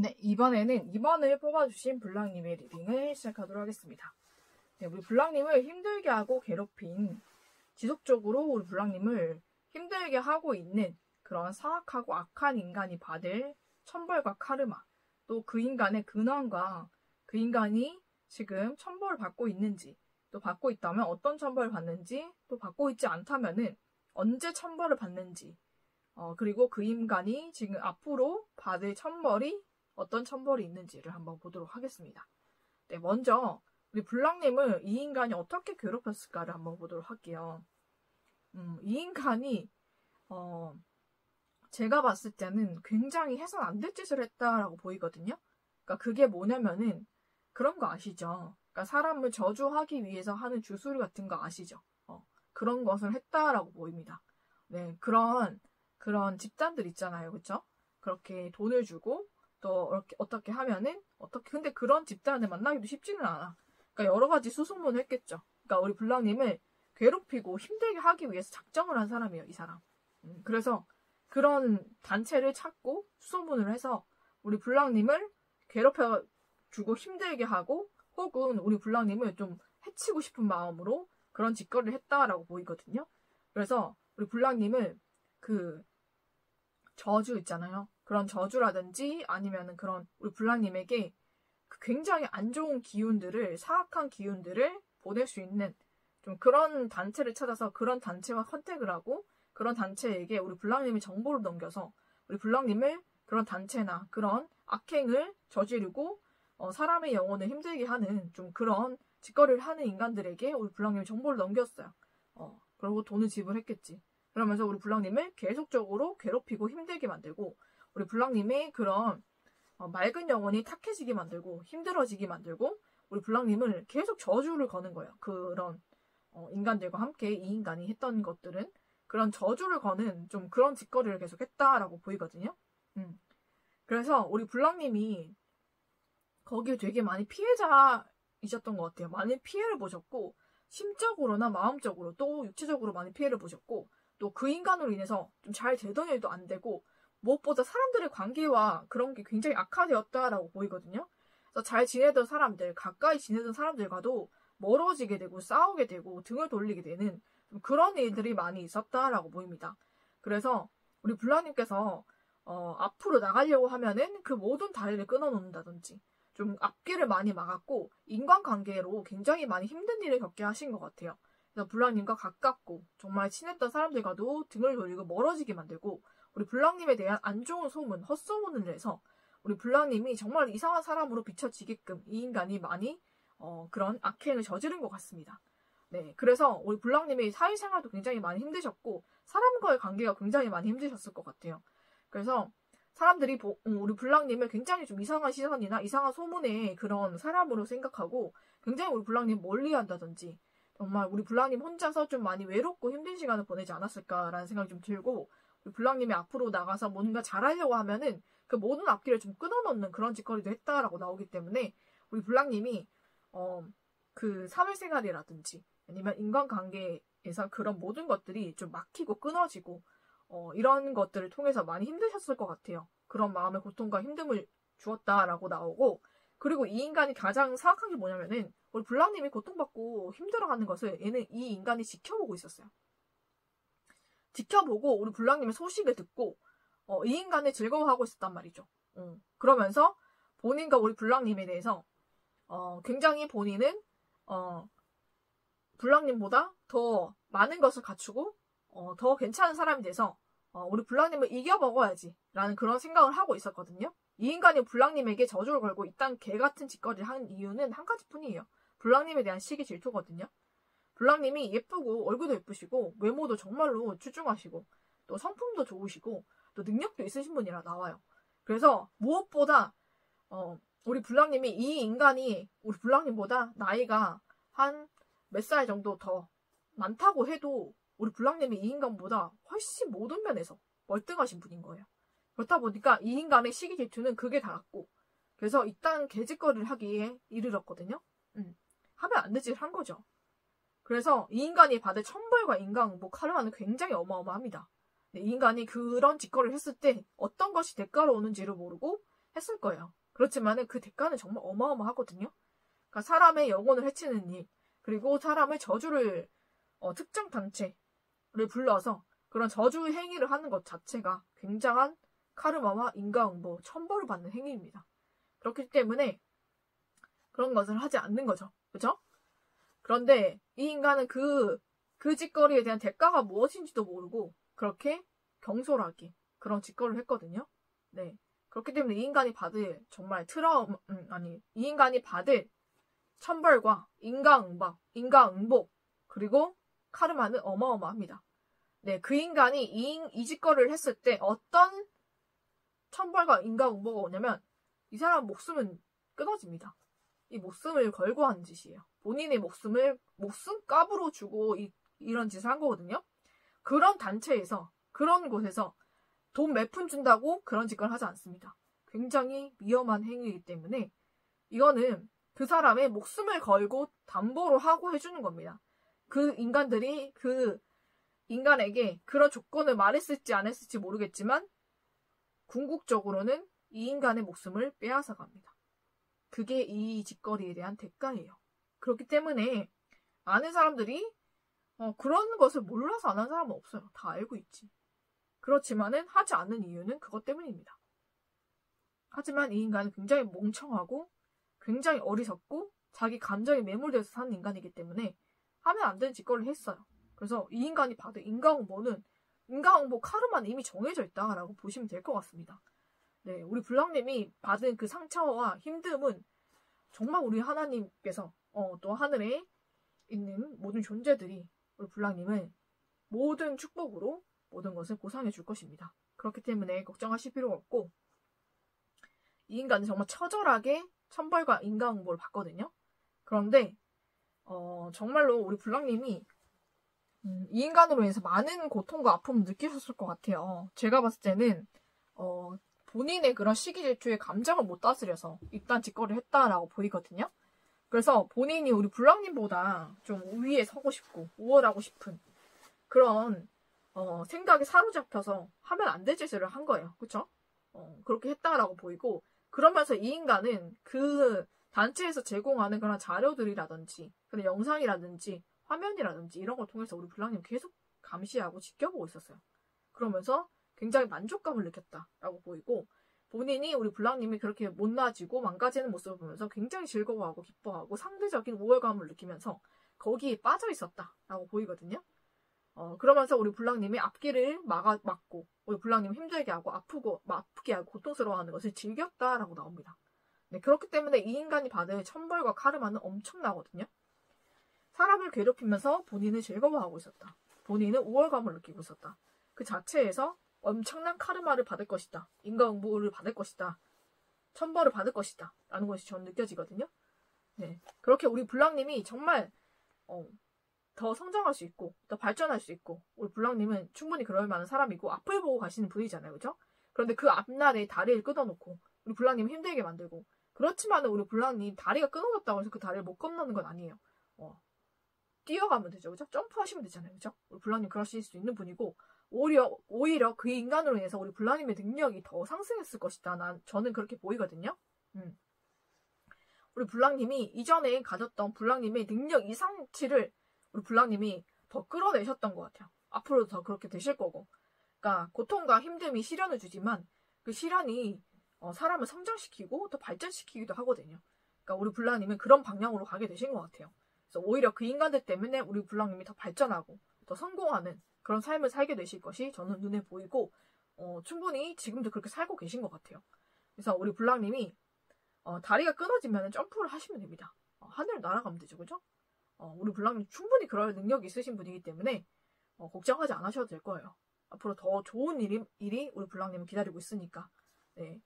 네, 이번에는 2번을 뽑아주신 블랑님의 리딩을 시작하도록 하겠습니다. 네, 우리 블랑님을 힘들게 하고 괴롭힌, 지속적으로 우리 블랑님을 힘들게 하고 있는 그런 사악하고 악한 인간이 받을 천벌과 카르마, 또 그 인간의 근원과 그 인간이 지금 천벌을 받고 있는지, 또 받고 있다면 어떤 천벌을 받는지, 또 받고 있지 않다면은 언제 천벌을 받는지, 그리고 그 인간이 지금 앞으로 받을 천벌이 어떤 천벌이 있는지를 한번 보도록 하겠습니다. 네, 먼저 우리 블랑님을 이 인간이 어떻게 괴롭혔을까를 한번 보도록 할게요. 이 인간이 제가 봤을 때는 굉장히 해선 안 될 짓을 했다라고 보이거든요. 그러니까 그게 뭐냐면은 그런 거 아시죠? 그러니까 사람을 저주하기 위해서 하는 주술 같은 거 아시죠? 그런 것을 했다라고 보입니다. 네, 그런 집단들 있잖아요, 그렇죠? 그렇게 돈을 주고 또 이렇게 어떻게 하면은 근데 그런 집단을 만나기도 쉽지는 않아. 그러니까 여러 가지 수소문을 했겠죠. 그러니까 우리 블랑님을 괴롭히고 힘들게 하기 위해서 작정을 한 사람이에요, 이 사람. 그래서 그런 단체를 찾고 수소문을 해서 우리 블랑님을 괴롭혀주고 힘들게 하고 혹은 우리 블랑님을 좀 해치고 싶은 마음으로 그런 짓거리를 했다라고 보이거든요. 그래서 우리 블랑님을 그 저주 있잖아요. 그런 저주라든지 아니면은 그런 우리 블랑님에게 굉장히 안 좋은 기운들을, 사악한 기운들을 보낼 수 있는 좀 그런 단체를 찾아서 그런 단체와 컨택을 하고 그런 단체에게 우리 블랑님이 정보를 넘겨서 우리 블랑님을 그런 단체나 그런 악행을 저지르고 사람의 영혼을 힘들게 하는 좀 그런 짓거리를 하는 인간들에게 우리 블랑님이 정보를 넘겼어요. 그리고 돈을 지불했겠지. 그러면서 우리 블랑님을 계속적으로 괴롭히고 힘들게 만들고 우리 블랑님의 그런 맑은 영혼이 탁해지게 만들고 힘들어지게 만들고 우리 블랑님을 계속 저주를 거는 거예요. 그런 인간들과 함께 이 인간이 했던 것들은 그런 저주를 거는 좀 그런 짓거리를 계속 했다라고 보이거든요. 그래서 우리 블랑님이 거기에 되게 많이 피해자이셨던 것 같아요. 많이 피해를 보셨고 심적으로나 마음적으로 또 육체적으로 많이 피해를 보셨고 또 그 인간으로 인해서 좀 잘 되던 일도 안 되고 무엇보다 사람들의 관계와 그런 게 굉장히 악화되었다라고 보이거든요. 그래서 잘 지내던 사람들, 가까이 지내던 사람들과도 멀어지게 되고 싸우게 되고 등을 돌리게 되는 그런 일들이 많이 있었다라고 보입니다. 그래서 우리 블랑님께서 앞으로 나가려고 하면은 그 모든 다리를 끊어놓는다든지 좀 앞길을 많이 막았고 인간관계로 굉장히 많이 힘든 일을 겪게 하신 것 같아요. 그래서 블랑님과 가깝고 정말 친했던 사람들과도 등을 돌리고 멀어지게 만들고 우리 블랑님에 대한 안 좋은 소문, 헛소문을 내서 우리 블랑님이 정말 이상한 사람으로 비춰지게끔 이 인간이 많이 그런 악행을 저지른 것 같습니다. 네, 그래서 우리 블랑님의 사회생활도 굉장히 많이 힘드셨고 사람과의 관계가 굉장히 많이 힘드셨을 것 같아요. 그래서 사람들이 우리 블랑님을 굉장히 좀 이상한 시선이나 이상한 소문의 그런 사람으로 생각하고 굉장히 우리 블랑님 멀리한다든지 정말 우리 블랑님 혼자서 좀 많이 외롭고 힘든 시간을 보내지 않았을까라는 생각이 좀 들고 우리 블랑님이 앞으로 나가서 뭔가 잘하려고 하면은 그 모든 앞길을 좀 끊어놓는 그런 짓거리도 했다라고 나오기 때문에 우리 블랑님이 그 사회생활이라든지 아니면 인간관계에서 그런 모든 것들이 좀 막히고 끊어지고 이런 것들을 통해서 많이 힘드셨을 것 같아요. 그런 마음의 고통과 힘듦을 주었다라고 나오고 그리고 이 인간이 가장 사악한 게 뭐냐면은 우리 블랑님이 고통받고 힘들어하는 것을 이 인간이 지켜보고 있었어요. 지켜보고 우리 블랑님의 소식을 듣고 이 인간을 즐거워하고 있었단 말이죠. 그러면서 본인과 우리 블랑님에 대해서 굉장히 본인은 블랑님보다 더 많은 것을 갖추고 더 괜찮은 사람이 돼서 우리 블랑님을 이겨먹어야지 라는 그런 생각을 하고 있었거든요. 이 인간이 블랑님에게 저주를 걸고 이딴 개같은 짓거리를 한 이유는 한 가지뿐이에요. 블랑님에 대한 시기 질투거든요. 블랑님이 예쁘고 얼굴도 예쁘시고 외모도 정말로 출중하시고 또 성품도 좋으시고 또 능력도 있으신 분이라 나와요. 그래서 무엇보다 우리 블랑님이 이 인간이 우리 블랑님보다 나이가 한 몇 살 정도 더 많다고 해도 우리 블랑님이 이 인간보다 훨씬 모든 면에서 월등하신 분인 거예요. 그렇다 보니까 이 인간의 시기 질투는 극에 달았고 그래서 이딴 개짓거리를 하기에 이르렀거든요. 하면 안 될 짓을 한 거죠. 그래서 이 인간이 받을 천벌과 인간응보 카르마는 굉장히 어마어마합니다. 이 인간이 그런 짓거리를 했을 때 어떤 것이 대가로 오는지를 모르고 했을 거예요. 그렇지만은 그 대가는 정말 어마어마하거든요. 그러니까 사람의 영혼을 해치는 일, 그리고 사람의 저주를 특정 단체를 불러서 그런 저주 행위를 하는 것 자체가 굉장한 카르마와 인과응보, 천벌을 받는 행위입니다. 그렇기 때문에 그런 것을 하지 않는 거죠. 그죠? 그런데 이 인간은 그 짓거리에 대한 대가가 무엇인지도 모르고 그렇게 경솔하게 그런 짓거리를 했거든요. 네. 그렇기 때문에 이 인간이 받을 정말 이 인간이 받을 천벌과 인과응보, 그리고 카르마는 어마어마합니다. 네, 그 인간이 이 짓거리를 했을 때 어떤 천벌과 인과응보가 오냐면 이 사람 목숨은 끊어집니다. 이 목숨을 걸고 한 짓이에요. 본인의 목숨값으로 주고 이런 짓을 한 거거든요. 그런 단체에서, 그런 곳에서 돈 몇 푼 준다고 그런 짓을 하지 않습니다. 굉장히 위험한 행위이기 때문에 이거는 그 사람의 목숨을 걸고 담보로 하고 해주는 겁니다. 그 인간들이 그 인간에게 그런 조건을 말했을지 안 했을지 모르겠지만 궁극적으로는 이 인간의 목숨을 빼앗아 갑니다. 그게 이 짓거리에 대한 대가예요. 그렇기 때문에 아는 사람들이 그런 것을 몰라서 안 하는 사람은 없어요. 다 알고 있지. 그렇지만은 하지 않는 이유는 그것 때문입니다. 하지만 이 인간은 굉장히 멍청하고 굉장히 어리석고 자기 감정에 매몰돼서 사는 인간이기 때문에 하면 안 되는 짓거리를 했어요. 그래서 이 인간이 받은 인과응보 카르마는 이미 정해져 있다라고 보시면 될 것 같습니다. 네, 우리 블랑님이 받은 그 상처와 힘듦은 정말 우리 하나님께서 또 하늘에 있는 모든 존재들이 우리 블랑님을 모든 축복으로 모든 것을 보상해 줄 것입니다. 그렇기 때문에 걱정하실 필요가 없고 이 인간은 정말 처절하게 천벌과 인과응보를 받거든요. 그런데 정말로 우리 블랑님이 이 인간으로 인해서 많은 고통과 아픔을 느끼셨을 것 같아요. 제가 봤을 때는 본인의 그런 시기 질투의 감정을 못 다스려서 이딴 짓거리를 했다라고 보이거든요. 그래서 본인이 우리 블랑님보다 좀 위에 서고 싶고 우월하고 싶은 그런 생각에 사로잡혀서 하면 안 될 짓을 한 거예요. 그쵸? 그렇게 했다라고 보이고 그러면서 이 인간은 그 단체에서 제공하는 그런 자료들이라든지 그런 영상이라든지 화면이라든지 이런 걸 통해서 우리 블랑님 계속 감시하고 지켜보고 있었어요. 그러면서 굉장히 만족감을 느꼈다라고 보이고 본인이 우리 블랑님이 그렇게 못나아지고 망가지는 모습을 보면서 굉장히 즐거워하고 기뻐하고 상대적인 우월감을 느끼면서 거기에 빠져 있었다라고 보이거든요. 그러면서 우리 블랑님이 앞길을 막고 우리 블랑님 힘들게 하고 아프게 하고 고통스러워하는 것을 즐겼다라고 나옵니다. 네, 그렇기 때문에 이 인간이 받을 천벌과 카르마는 엄청나거든요. 사람을 괴롭히면서 본인을 즐거워하고 있었다. 본인은 우월감을 느끼고 있었다. 그 자체에서 엄청난 카르마를 받을 것이다. 인과응보를 받을 것이다. 천벌을 받을 것이다. 라는 것이 저는 느껴지거든요. 네, 그렇게 우리 블랑님이 정말 더 성장할 수 있고 더 발전할 수 있고 우리 블랑님은 충분히 그럴 만한 사람이고 앞을 보고 가시는 분이잖아요. 그죠? 그런데 그 앞날에 다리를 끊어놓고 우리 블랑님을 힘들게 만들고 그렇지만 우리 블랑님 다리가 끊어졌다고 해서 그 다리를 못 건너는 건 아니에요. 뛰어가면 되죠. 그죠? 점프하시면 되잖아요. 그죠? 우리 블랑님 그러실 수 있는 분이고 오히려 그 인간으로 인해서 우리 블랑님의 능력이 더 상승했을 것이다. 저는 그렇게 보이거든요. 우리 블랑님이 이전에 가졌던 블랑님의 능력 이상치를 우리 블랑님이 더 끌어내셨던 것 같아요. 앞으로도 더 그렇게 되실 거고. 그러니까 고통과 힘듦이 시련을 주지만 그 시련이 사람을 성장시키고 더 발전시키기도 하거든요. 그러니까 우리 블랑님은 그런 방향으로 가게 되신 것 같아요. 그래서 오히려 그 인간들 때문에 우리 블랑님이 더 발전하고 더 성공하는 그런 삶을 살게 되실 것이 저는 눈에 보이고 충분히 지금도 그렇게 살고 계신 것 같아요. 그래서 우리 블랑님이 다리가 끊어지면 점프를 하시면 됩니다. 하늘을 날아가면 되죠. 그죠? 우리 블랑님 충분히 그럴 능력이 있으신 분이기 때문에 걱정하지 않으셔도 될 거예요. 앞으로 더 좋은 일이 우리 블랑님을 기다리고 있으니까. 네.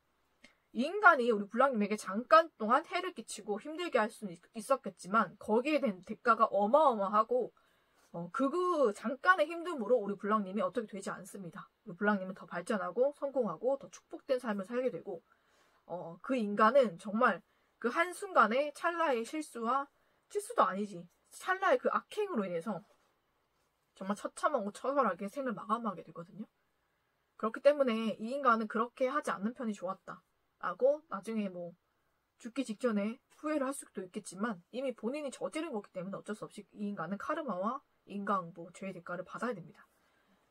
이 인간이 우리 블랑님에게 잠깐 동안 해를 끼치고 힘들게 할 수는 있었겠지만 거기에 대한 대가가 어마어마하고 그 잠깐의 힘듦으로 우리 블랑님이 어떻게 되지 않습니다. 우리 블랑님은 더 발전하고 성공하고 더 축복된 삶을 살게 되고 그 인간은 정말 그 한순간의 찰나의 실수도 아니지. 찰나의 그 악행으로 인해서 정말 처참하고 처절하게 생을 마감하게 되거든요. 그렇기 때문에 이 인간은 그렇게 하지 않는 편이 좋았다. 하고 나중에 뭐 죽기 직전에 후회를 할 수도 있겠지만 이미 본인이 저지른 거기 때문에 어쩔 수 없이 이 인간은 카르마와 인과응보, 죄의 대가를 받아야 됩니다.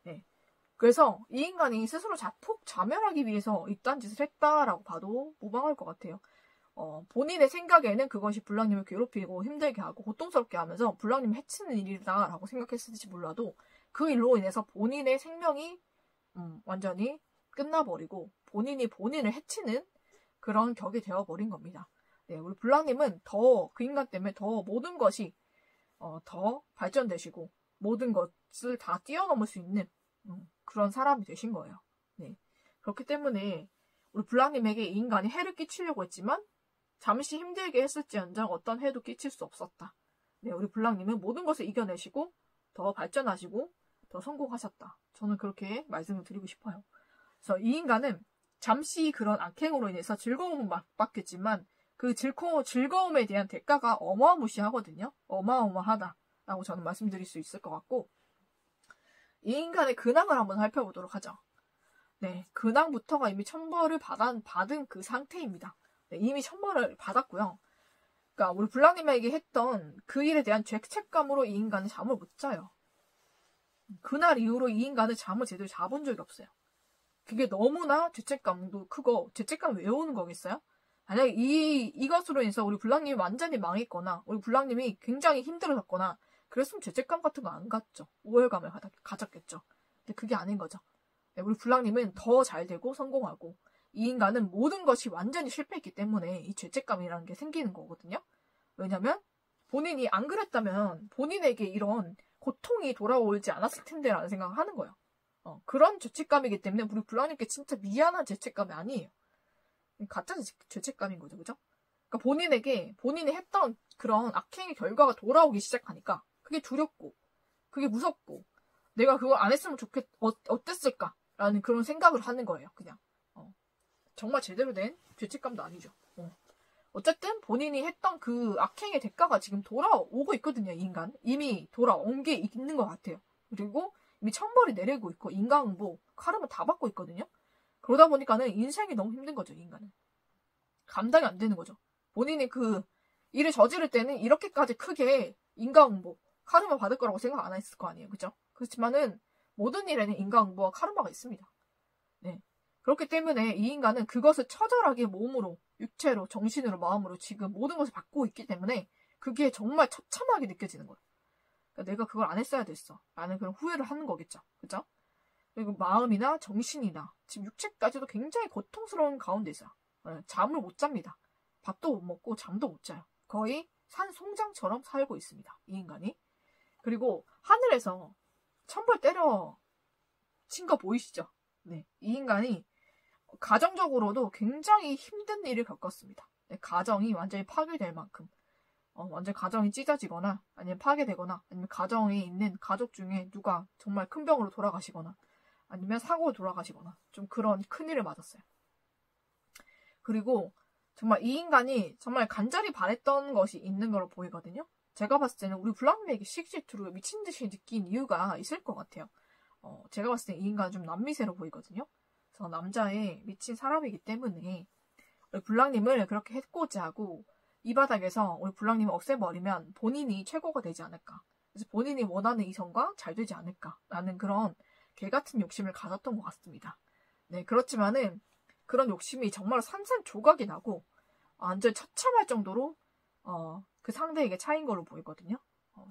네. 그래서 이 인간이 스스로 자폭 자멸하기 위해서 이딴 짓을 했다라고 봐도 무방할 것 같아요. 본인의 생각에는 그것이 불랑님을 괴롭히고 힘들게 하고 고통스럽게 하면서 불랑님을 해치는 일이다라고 생각했을지 몰라도 그 일로 인해서 본인의 생명이 완전히 끝나버리고 본인이 본인을 해치는 그런 격이 되어버린 겁니다. 네, 우리 불랑님은 더 그 인간 때문에 더 모든 것이 더 발전되시고 모든 것을 다 뛰어넘을 수 있는 그런 사람이 되신 거예요. 네, 그렇기 때문에 우리 불랑님에게 이 인간이 해를 끼치려고 했지만 잠시 힘들게 했을지언정 어떤 해도 끼칠 수 없었다. 네, 우리 불랑님은 모든 것을 이겨내시고 더 발전하시고 더 성공하셨다. 저는 그렇게 말씀을 드리고 싶어요. 그래서 이 인간은 잠시 그런 악행으로 인해서 즐거움은 맛봤겠지만 그 즐거움에 대한 대가가 어마무시하거든요. 어마어마하다라고 저는 말씀드릴 수 있을 것 같고 이 인간의 근황을 한번 살펴보도록 하죠. 네, 근황부터가 이미 천벌을 받은 그 상태입니다. 네, 이미 천벌을 받았고요. 그러니까 우리 불랑님에게 했던 그 일에 대한 죄책감으로 이 인간은 잠을 못 자요. 그날 이후로 이 인간은 잠을 제대로 자본 적이 없어요. 그게 너무나 죄책감도 크고 죄책감 왜 오는 거겠어요? 만약에 이것으로 인해서 우리 불랑님이 완전히 망했거나 우리 불랑님이 굉장히 힘들어졌거나 그랬으면 죄책감 같은 거 안 갖죠. 우월감을 가졌겠죠. 근데 그게 아닌 거죠. 네, 우리 불랑님은 더 잘 되고 성공하고 이 인간은 모든 것이 완전히 실패했기 때문에 이 죄책감이라는 게 생기는 거거든요. 왜냐면 본인이 안 그랬다면 본인에게 이런 고통이 돌아오지 않았을 텐데라는 생각을 하는 거예요. 그런 죄책감이기 때문에 우리 불랑님께 진짜 미안한 죄책감이 아니에요. 가짜 죄책감인 거죠. 그죠? 그러니까 본인에게 본인이 했던 그런 악행의 결과가 돌아오기 시작하니까 그게 두렵고 그게 무섭고 내가 그걸 안 했으면 어땠을까라는 그런 생각을 하는 거예요. 그냥 정말 제대로 된 죄책감도 아니죠. 어쨌든 본인이 했던 그 악행의 대가가 지금 돌아오고 있거든요. 이 인간 이미 돌아온 게 있는 것 같아요. 그리고 이미 천벌이 내리고 있고 인과응보, 카르마 다 받고 있거든요. 그러다 보니까는 인생이 너무 힘든 거죠. 이 인간은 감당이 안 되는 거죠. 본인이 그 일을 저지를 때는 이렇게까지 크게 인과응보, 카르마 받을 거라고 생각 안 했을 거 아니에요. 그죠? 그렇지만은 모든 일에는 인과응보와 카르마가 있습니다. 네. 그렇기 때문에 이 인간은 그것을 처절하게 몸으로, 육체로, 정신으로, 마음으로 지금 모든 것을 받고 있기 때문에 그게 정말 처참하게 느껴지는 거예요. 그러니까 내가 그걸 안 했어야 됐어. 라는 그런 후회를 하는 거겠죠. 그죠? 그리고 마음이나 정신이나 지금 육체까지도 굉장히 고통스러운 가운데 있어요. 잠을 못 잡니다. 밥도 못 먹고 잠도 못 자요. 거의 산송장처럼 살고 있습니다. 이 인간이. 그리고 하늘에서 천벌 때려 친 거 보이시죠? 네, 이 인간이 가정적으로도 굉장히 힘든 일을 겪었습니다. 네, 가정이 완전히 파괴될 만큼 완전 가정이 찢어지거나 아니면 파괴되거나 아니면 가정에 있는 가족 중에 누가 정말 큰 병으로 돌아가시거나 아니면 사고로 돌아가시거나 좀 그런 큰일을 맞았어요. 그리고 정말 이 인간이 정말 간절히 바랬던 것이 있는 걸로 보이거든요. 제가 봤을 때는 우리 불랑님에게 시기질투를 미친 듯이 느낀 이유가 있을 것 같아요. 제가 봤을 때 이 인간은 좀 남미세로 보이거든요. 그래서 남자에 미친 사람이기 때문에 우리 불랑님을 그렇게 해코지 하고 이 바닥에서 우리 불랑님을 없애버리면 본인이 최고가 되지 않을까. 그래서 본인이 원하는 이성과 잘 되지 않을까라는 그런 개같은 욕심을 가졌던 것 같습니다. 네, 그렇지만은 그런 욕심이 정말 산산조각이 나고 완전 처참할 정도로 그 상대에게 차인 걸로 보이거든요.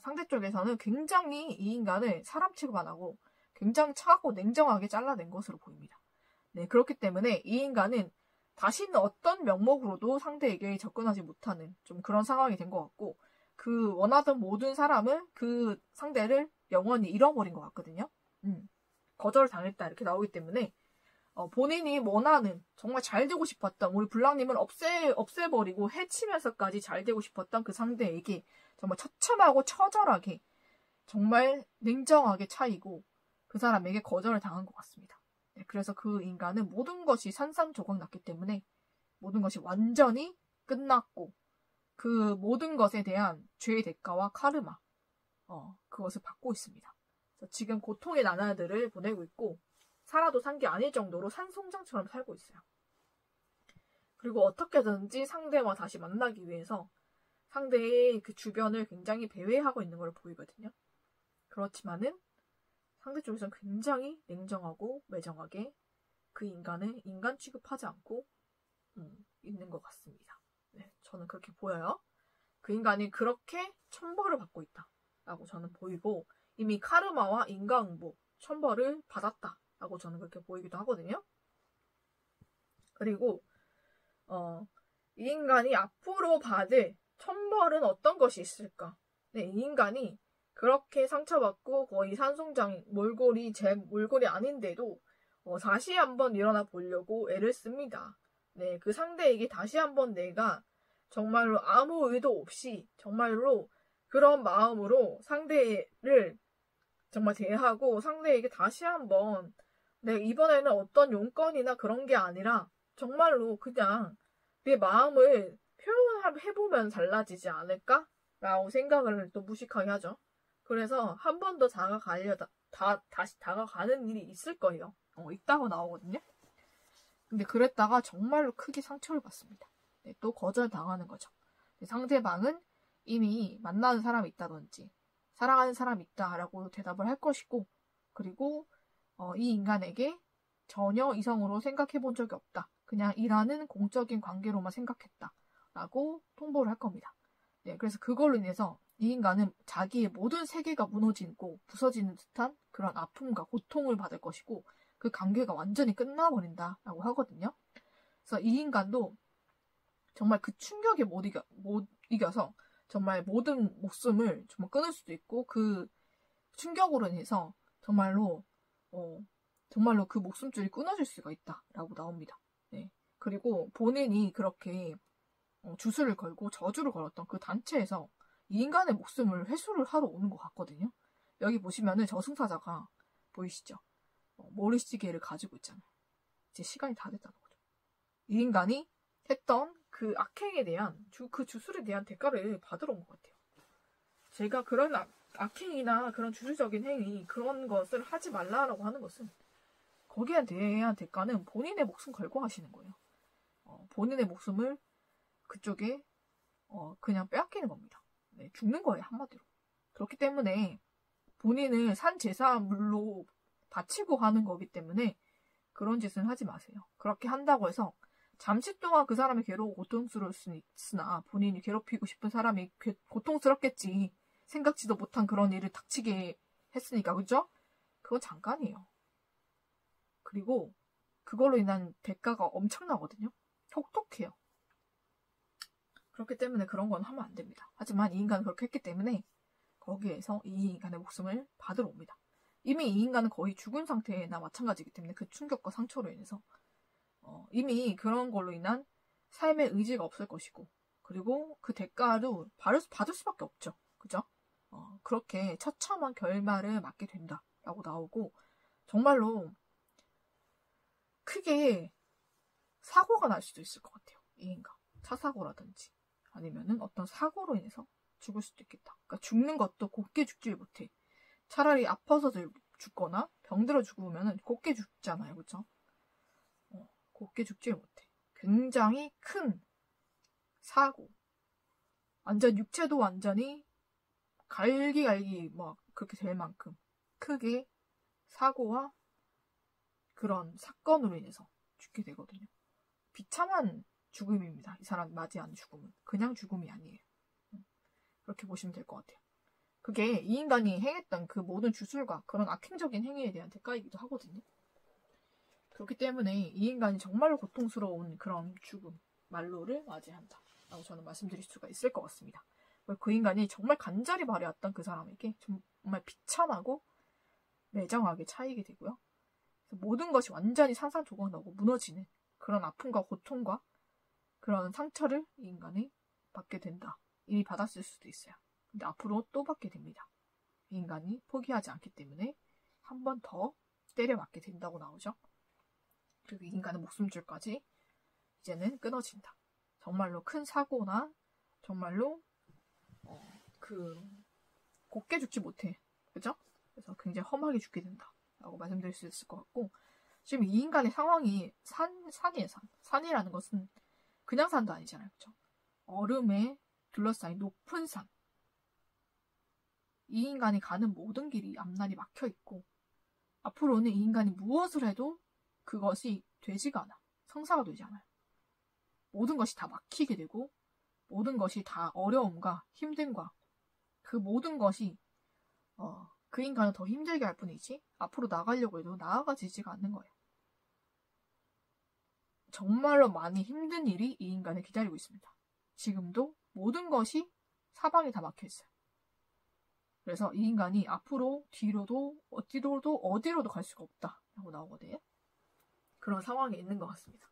상대 쪽에서는 굉장히 이 인간을 사람 취급 안 하고 굉장히 차갑고 냉정하게 잘라낸 것으로 보입니다. 네, 그렇기 때문에 이 인간은 다시는 어떤 명목으로도 상대에게 접근하지 못하는 좀 그런 상황이 된 것 같고 그 원하던 모든 사람을 그 상대를 영원히 잃어버린 것 같거든요. 거절당했다 이렇게 나오기 때문에 본인이 원하는 정말 잘 되고 싶었던 우리 불랑님을 없애버리고 해치면서까지 잘 되고 싶었던 그 상대에게 정말 처참하고 처절하게 정말 냉정하게 차이고 그 사람에게 거절을 당한 것 같습니다. 네, 그래서 그 인간은 모든 것이 산산조각 났기 때문에 모든 것이 완전히 끝났고 그 모든 것에 대한 죄의 대가와 카르마 그것을 받고 있습니다. 지금 고통의 나날들을 보내고 있고 살아도 산 게 아닐 정도로 산송장처럼 살고 있어요. 그리고 어떻게든지 상대와 다시 만나기 위해서 상대의 그 주변을 굉장히 배회하고 있는 걸 보이거든요. 그렇지만은 상대 쪽에서는 굉장히 냉정하고 매정하게 그 인간을 인간 취급하지 않고 있는 것 같습니다. 네, 저는 그렇게 보여요. 그 인간이 그렇게 천벌을 받고 있다라고 저는 보이고 이미 카르마와 인과응보, 천벌을 받았다라고 저는 그렇게 보이기도 하거든요. 그리고 이 인간이 앞으로 받을 천벌은 어떤 것이 있을까? 네, 이 인간이 그렇게 상처받고 거의 산송장 제 몰골이 아닌데도 다시 한번 일어나 보려고 애를 씁니다. 네, 그 상대에게 다시 한번 내가 정말로 아무 의도 없이 정말로 그런 마음으로 상대를 정말 대하고 상대에게 다시 한번 내가 이번에는 어떤 용건이나 그런 게 아니라 정말로 그냥 내 마음을 표현해보면 달라지지 않을까? 라고 생각을 또 무식하게 하죠. 그래서 한 번 더 다시 다가가는 일이 있을 거예요. 있다고 나오거든요. 근데 그랬다가 정말로 크게 상처를 받습니다. 네, 또 거절당하는 거죠. 네, 상대방은 이미 만나는 사람이 있다든지 사랑하는 사람이 있다라고 대답을 할 것이고 그리고 이 인간에게 전혀 이성으로 생각해 본 적이 없다. 그냥 일하는 공적인 관계로만 생각했다. 라고 통보를 할 겁니다. 네, 그래서 그걸로 인해서 이 인간은 자기의 모든 세계가 무너지고 부서지는 듯한 그런 아픔과 고통을 받을 것이고 그 관계가 완전히 끝나버린다라고 하거든요. 그래서 이 인간도 정말 그 충격에 못 이겨서 정말 모든 목숨을 정말 끊을 수도 있고 그 충격으로 인해서 정말로 그 목숨줄이 끊어질 수가 있다라고 나옵니다. 네. 그리고 본인이 그렇게 주술을 걸고 저주를 걸었던 그 단체에서 이 인간의 목숨을 회수를 하러 오는 것 같거든요. 여기 보시면은 저승사자가 보이시죠? 모리시계를 가지고 있잖아요. 이제 시간이 다 됐다는 거죠. 이 인간이 했던 그 악행에 대한 그 주술에 대한 대가를 받으러 온 것 같아요. 제가 그런 악행이나 그런 주술적인 행위 그런 것을 하지 말라라고 하는 것은 거기에 대한 대가는 본인의 목숨 걸고 하시는 거예요. 본인의 목숨을 그쪽에 그냥 빼앗기는 겁니다. 네, 죽는 거예요, 한마디로. 그렇기 때문에 본인을 산 제사물로 바치고 하는 거기 때문에 그런 짓은 하지 마세요. 그렇게 한다고 해서 잠시 동안 그 사람이 괴로워 고통스러울 수는 있으나 본인이 괴롭히고 싶은 사람이 고통스럽겠지. 생각지도 못한 그런 일을 닥치게 했으니까, 그죠? 그건 잠깐이에요. 그리고 그걸로 인한 대가가 엄청나거든요. 혹독해요. 그렇기 때문에 그런 건 하면 안 됩니다. 하지만 이 인간은 그렇게 했기 때문에 거기에서 이 인간의 목숨을 받으러 옵니다. 이미 이 인간은 거의 죽은 상태나 마찬가지이기 때문에 그 충격과 상처로 인해서 이미 그런 걸로 인한 삶의 의지가 없을 것이고 그리고 그 대가도 받을 수밖에 없죠. 그죠? 그렇게 처참한 결말을 맞게 된다라고 나오고 정말로 크게 사고가 날 수도 있을 것 같아요. 이 인간. 차 사고라든지 아니면은 어떤 사고로 인해서 죽을 수도 있겠다. 그러니까 죽는 것도 곱게 죽질 못해. 차라리 아파서 죽거나 병들어 죽으면은 곱게 죽잖아요. 그렇죠? 곱게 죽질 못해. 굉장히 큰 사고. 완전 육체도 완전히 갈기갈기 막 그렇게 될 만큼 크게 사고와 그런 사건으로 인해서 죽게 되거든요. 비참한 죽음입니다. 이 사람이 맞이한 죽음은. 그냥 죽음이 아니에요. 그렇게 보시면 될 것 같아요. 그게 이 인간이 행했던 그 모든 주술과 그런 악행적인 행위에 대한 대가이기도 하거든요. 그렇기 때문에 이 인간이 정말로 고통스러운 그런 죽음, 말로를 맞이한다. 라고 저는 말씀드릴 수가 있을 것 같습니다. 그 인간이 정말 간절히 바래왔던 그 사람에게 정말 비참하고 매정하게 차이게 되고요. 모든 것이 완전히 산산조각 나고 무너지는 그런 아픔과 고통과 그런 상처를 이 인간이 받게 된다. 이미 받았을 수도 있어요. 근데 앞으로 또 받게 됩니다. 이 인간이 포기하지 않기 때문에 한 번 더 때려맞게 된다고 나오죠. 그리고 이 인간의 목숨줄까지 이제는 끊어진다. 정말로 큰 사고나 정말로 곱게 죽지 못해. 그죠? 그래서 굉장히 험하게 죽게 된다. 라고 말씀드릴 수 있을 것 같고 지금 이 인간의 상황이 산이에요. 산이라는 것은 그냥 산도 아니잖아요. 그쵸? 얼음에 둘러싸인 높은 산. 이 인간이 가는 모든 길이 앞날이 막혀 있고 앞으로는 이 인간이 무엇을 해도 그것이 되지가 않아. 성사가 되지 않아요. 모든 것이 다 막히게 되고 모든 것이 다 어려움과 힘듦과 그 모든 것이 그 인간을 더 힘들게 할 뿐이지 앞으로 나가려고 해도 나아가지지가 않는 거예요. 정말로 많이 힘든 일이 이 인간을 기다리고 있습니다. 지금도 모든 것이 사방에 다 막혀있어요. 그래서 이 인간이 앞으로 뒤로도 어디로도 갈 수가 없다라고 나오거든요. 그런 상황에 있는 것 같습니다.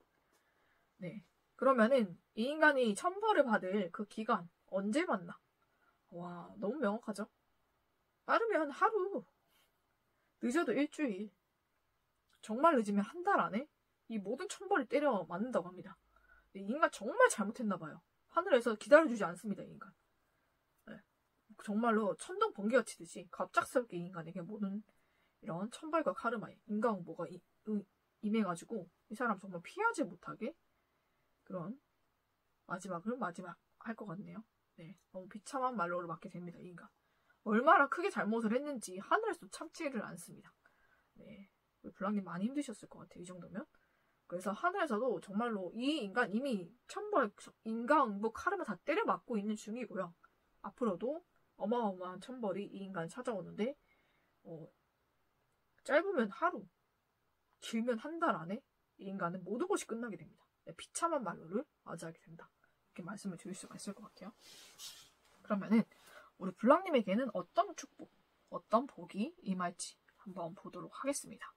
네, 그러면은 이 인간이 천벌을 받을 그 기간 언제 만나? 와, 너무 명확하죠? 빠르면 하루, 늦어도 일주일, 정말 늦으면 한 달 안에 이 모든 천벌을 때려 맞는다고 합니다. 이 인간 정말 잘못했나봐요. 하늘에서 기다려주지 않습니다, 이 인간. 네. 정말로 천둥 번개가 치듯이 갑작스럽게 이 인간에게 모든 이런 천벌과 카르마, 인과응보가 임해가지고 이 사람 정말 피하지 못하게 그런 마지막을 할 것 같네요. 네, 너무 비참한 말로를 맞게 됩니다, 이 인간. 얼마나 크게 잘못을 했는지 하늘에서 참지를 않습니다. 네, 블랑님 많이 힘드셨을 것 같아요, 이 정도면. 그래서 하늘에서도 정말로 이 인간 이미 천벌, 인과응보, 카르마 다 때려 맞고 있는 중이고요. 앞으로도 어마어마한 천벌이 이 인간을 찾아오는데 짧으면 하루, 길면 한 달 안에 이 인간은 모든 것이 끝나게 됩니다. 네, 비참한 말로를 맞이하게 된다. 이렇게 말씀을 드릴 수가 있을 것 같아요. 그러면은 우리 블랑님에게는 어떤 축복, 어떤 복이 임할지 한번 보도록 하겠습니다.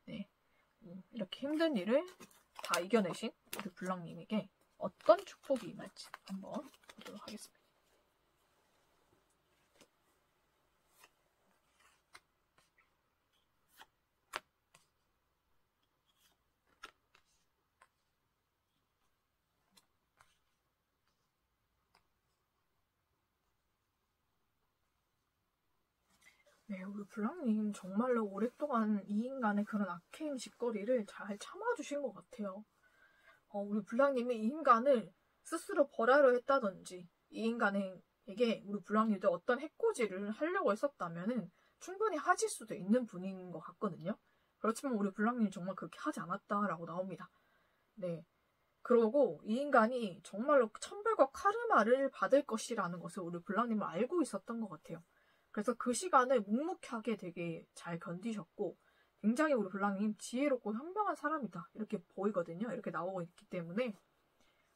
네, 이렇게 힘든 일을 다 이겨내신 우리 블랑님에게 어떤 축복이 임할지 한번 보도록 하겠습니다. 네, 우리 블랑님 정말로 오랫동안 이 인간의 그런 악행 짓거리를 잘 참아주신 것 같아요. 우리 블랑님이 이 인간을 스스로 벌하려 했다든지 이 인간에게 우리 블랑님도 어떤 해코지를 하려고 했었다면은 충분히 하실 수도 있는 분인 것 같거든요. 그렇지만 우리 블랑님이 정말 그렇게 하지 않았다라고 나옵니다. 네, 그러고 이 인간이 정말로 천벌과 카르마를 받을 것이라는 것을 우리 블랑님은 알고 있었던 것 같아요. 그래서 그 시간을 묵묵하게 되게 잘 견디셨고 굉장히 우리 블랑님 지혜롭고 현명한 사람이다 이렇게 보이거든요. 이렇게 나오고 있기 때문에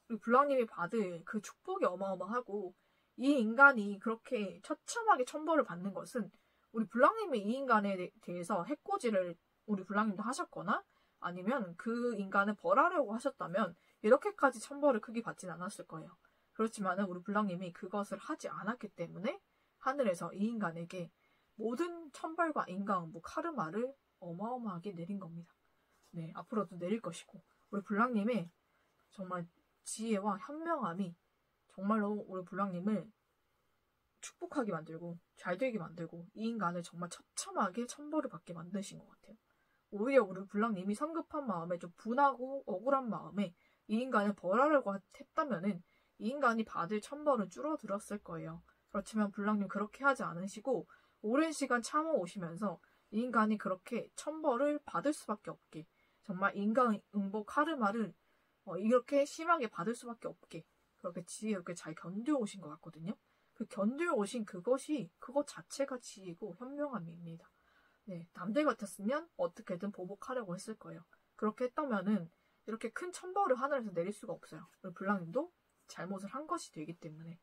우리 블랑님이 받을 그 축복이 어마어마하고 이 인간이 그렇게 처참하게 천벌을 받는 것은 우리 블랑님이 이 인간에 대해서 해코지를 우리 블랑님도 하셨거나 아니면 그 인간을 벌하려고 하셨다면 이렇게까지 천벌을 크게 받진 않았을 거예요. 그렇지만 우리 블랑님이 그것을 하지 않았기 때문에 하늘에서 이 인간에게 모든 천벌과 인과응보, 카르마를 어마어마하게 내린 겁니다. 네, 앞으로도 내릴 것이고 우리 블랑님의 정말 지혜와 현명함이 정말로 우리 블랑님을 축복하게 만들고 잘 되게 만들고 이 인간을 정말 처참하게 천벌을 받게 만드신 것 같아요. 오히려 우리 블랑님이 성급한 마음에 좀 분하고 억울한 마음에 이 인간을 벌하려고 했다면은 이 인간이 받을 천벌은 줄어들었을 거예요. 그렇지만 블랑님 그렇게 하지 않으시고 오랜 시간 참아오시면서 이 인간이 그렇게 천벌을 받을 수밖에 없게 정말 인과응보 카르마를 이렇게 심하게 받을 수밖에 없게 그렇게 지혜롭게 잘 견뎌오신 것 같거든요. 그 견뎌오신 그것 자체가 지혜고 현명함입니다. 네, 남들 같았으면 어떻게든 보복하려고 했을 거예요. 그렇게 했다면은 이렇게 큰 천벌을 하늘에서 내릴 수가 없어요. 우리 블랑님도 잘못을 한 것이 되기 때문에.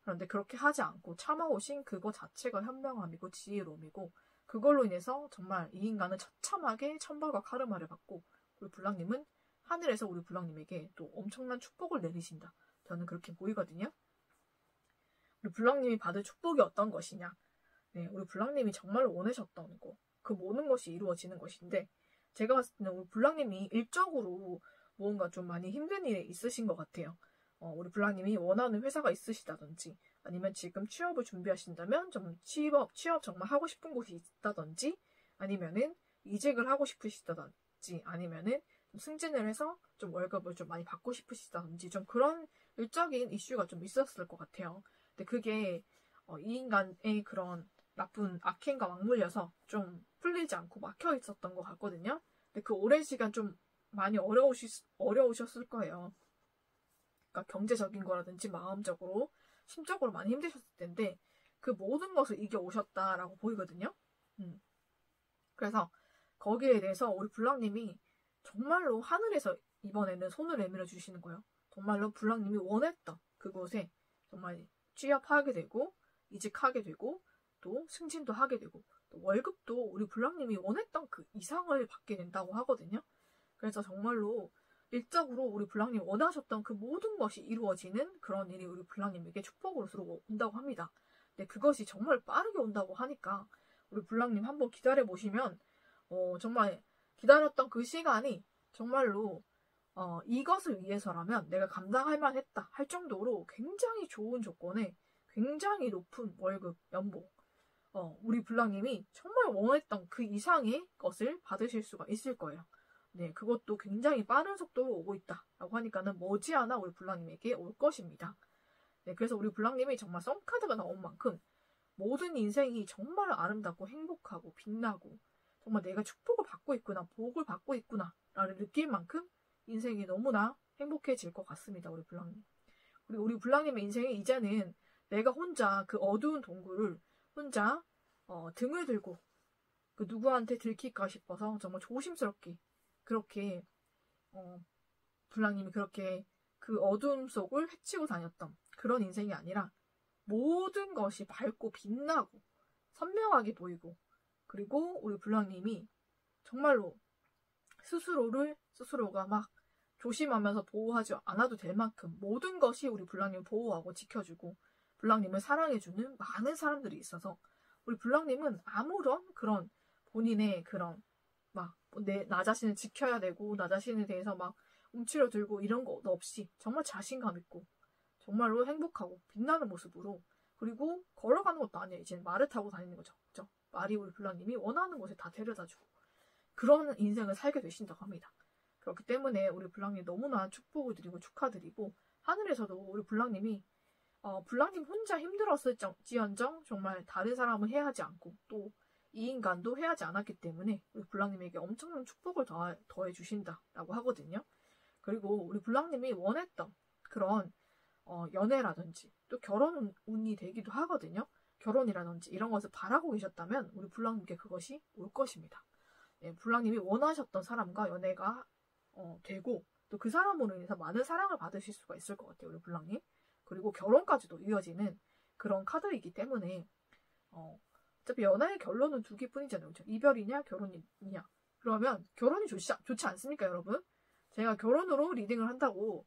그런데 그렇게 하지 않고 참아오신 그거 자체가 현명함이고 지혜로움이고 그걸로 인해서 정말 이 인간은 처참하게 천벌과 카르마를 받고 우리 블랑님은 하늘에서 우리 블랑님에게 또 엄청난 축복을 내리신다. 저는 그렇게 보이거든요. 우리 블랑님이 받을 축복이 어떤 것이냐. 네, 우리 블랑님이 정말로 원하셨던 거. 그 모든 것이 이루어지는 것인데 제가 봤을 때는 우리 블랑님이 일적으로 뭔가 좀 많이 힘든 일이 있으신 것 같아요. 우리 블랑님이 원하는 회사가 있으시다든지 아니면 지금 취업을 준비하신다면 좀 취업 정말 하고 싶은 곳이 있다든지 아니면은 이직을 하고 싶으시다든지 아니면은 좀 승진을 해서 좀 월급을 좀 많이 받고 싶으시다든지 좀 그런 일적인 이슈가 좀 있었을 것 같아요. 근데 그게 이 인간의 그런 나쁜 악행과 맞물려서 좀 풀리지 않고 막혀 있었던 것 같거든요. 근데 그 오랜 시간 좀 많이 어려우셨을 거예요. 그러니까 경제적인 거라든지 마음적으로, 심적으로 많이 힘드셨을 텐데 그 모든 것을 이겨오셨다라고 보이거든요. 그래서 거기에 대해서 우리 블랑님이 정말로 하늘에서 이번에는 손을 내밀어 주시는 거예요. 정말로 블랑님이 원했던 그곳에 정말 취업하게 되고 이직하게 되고 또 승진도 하게 되고 또 월급도 우리 블랑님이 원했던 그 이상을 받게 된다고 하거든요. 그래서 정말로 일적으로 우리 블랑님 원하셨던 그 모든 것이 이루어지는 그런 일이 우리 블랑님에게 축복으로 들어온다고 합니다. 근데 그것이 정말 빠르게 온다고 하니까 우리 블랑님 한번 기다려 보시면 정말 기다렸던 그 시간이 정말로 이것을 위해서라면 내가 감당할 만했다 할 정도로 굉장히 좋은 조건에 굉장히 높은 월급, 연봉, 우리 블랑님이 정말 원했던 그 이상의 것을 받으실 수가 있을 거예요. 네, 그것도 굉장히 빠른 속도로 오고 있다라고 하니까는 머지않아 우리 블랑님에게 올 것입니다. 네, 그래서 우리 블랑님이 정말 썸카드가 나온 만큼 모든 인생이 정말 아름답고 행복하고 빛나고 정말 내가 축복을 받고 있구나, 복을 받고 있구나 라는 느낄 만큼 인생이 너무나 행복해질 것 같습니다. 우리 블랑님. 우리 블랑님의 인생이 이제는 내가 혼자 그 어두운 동굴을 혼자 등을 들고 그 누구한테 들킬까 싶어서 정말 조심스럽게 그렇게 블랑님이 그렇게 그 어두움 속을 헤치고 다녔던 그런 인생이 아니라 모든 것이 밝고 빛나고 선명하게 보이고 그리고 우리 블랑님이 정말로 스스로가 막 조심하면서 보호하지 않아도 될 만큼 모든 것이 우리 블랑님을 보호하고 지켜주고 블랑님을 사랑해주는 많은 사람들이 있어서 우리 블랑님은 아무런 그런 본인의 그런 막 나 자신을 지켜야 되고 나 자신에 대해서 막 움츠러들고 이런 거 없이 정말 자신감 있고 정말로 행복하고 빛나는 모습으로 그리고 걸어가는 것도 아니에요. 이제 말을 타고 다니는 거죠. 그죠? 말이 우리 블랑님이 원하는 곳에 다 데려다주고 그런 인생을 살게 되신다고 합니다. 그렇기 때문에 우리 블랑님 너무나 축복을 드리고 축하드리고 하늘에서도 우리 블랑님이 블랑님 혼자 힘들었을지언정 정말 다른 사람은 해하지 않고 또 이 인간도 해하지 않았기 때문에 우리 블랑님에게 엄청난 축복을 더해 주신다라고 하거든요. 그리고 우리 블랑님이 원했던 그런 연애라든지 또 결혼 운이 되기도 하거든요. 결혼이라든지 이런 것을 바라고 계셨다면 우리 블랑님께 그것이 올 것입니다. 네, 블랑님이 원하셨던 사람과 연애가 되고 또 그 사람으로 인해서 많은 사랑을 받으실 수가 있을 것 같아요. 우리 블랑님. 그리고 결혼까지도 이어지는 그런 카드이기 때문에 어차피 연애의 결론은 두 개뿐이잖아요. 그렇죠? 이별이냐 결혼이냐. 그러면 결혼이 좋지 않습니까, 여러분? 제가 결혼으로 리딩을 한다고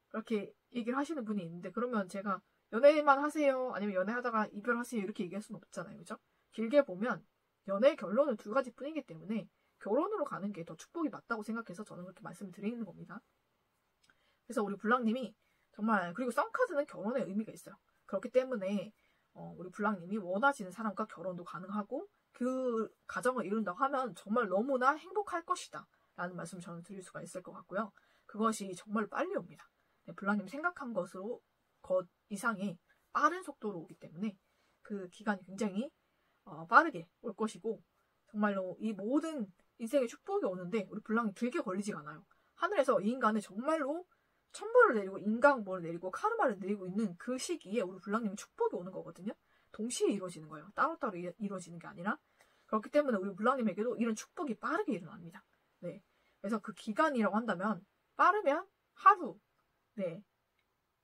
그렇게 얘기를 하시는 분이 있는데 그러면 제가 연애만 하세요? 아니면 연애하다가 이별하세요? 이렇게 얘기할 수는 없잖아요. 그죠? 길게 보면 연애의 결론은 두 가지뿐이기 때문에 결혼으로 가는 게 더 축복이 맞다고 생각해서 저는 그렇게 말씀을 드리는 겁니다. 그래서 우리 블랑님이 정말 그리고 썸카드는 결혼의 의미가 있어요. 그렇기 때문에 우리 블랑님이 원하시는 사람과 결혼도 가능하고 그 가정을 이룬다고 하면 정말 너무나 행복할 것이다 라는 말씀을 저는 드릴 수가 있을 것 같고요. 그것이 정말 빨리 옵니다. 네, 블랑님 생각한 것 이상의 빠른 속도로 오기 때문에 그 기간이 굉장히 빠르게 올 것이고 정말로 이 모든 인생의 축복이 오는데 우리 블랑이 길게 걸리지가 않아요. 하늘에서 이 인간을 정말로 천벌을 내리고 인강벌을 내리고 카르마를 내리고 있는 그 시기에 우리 블랑님이 축복이 오는 거거든요. 동시에 이루어지는 거예요. 따로따로 이루어지는 게 아니라. 그렇기 때문에 우리 블랑님에게도 이런 축복이 빠르게 일어납니다. 네. 그래서 그 기간이라고 한다면 빠르면 하루, 네,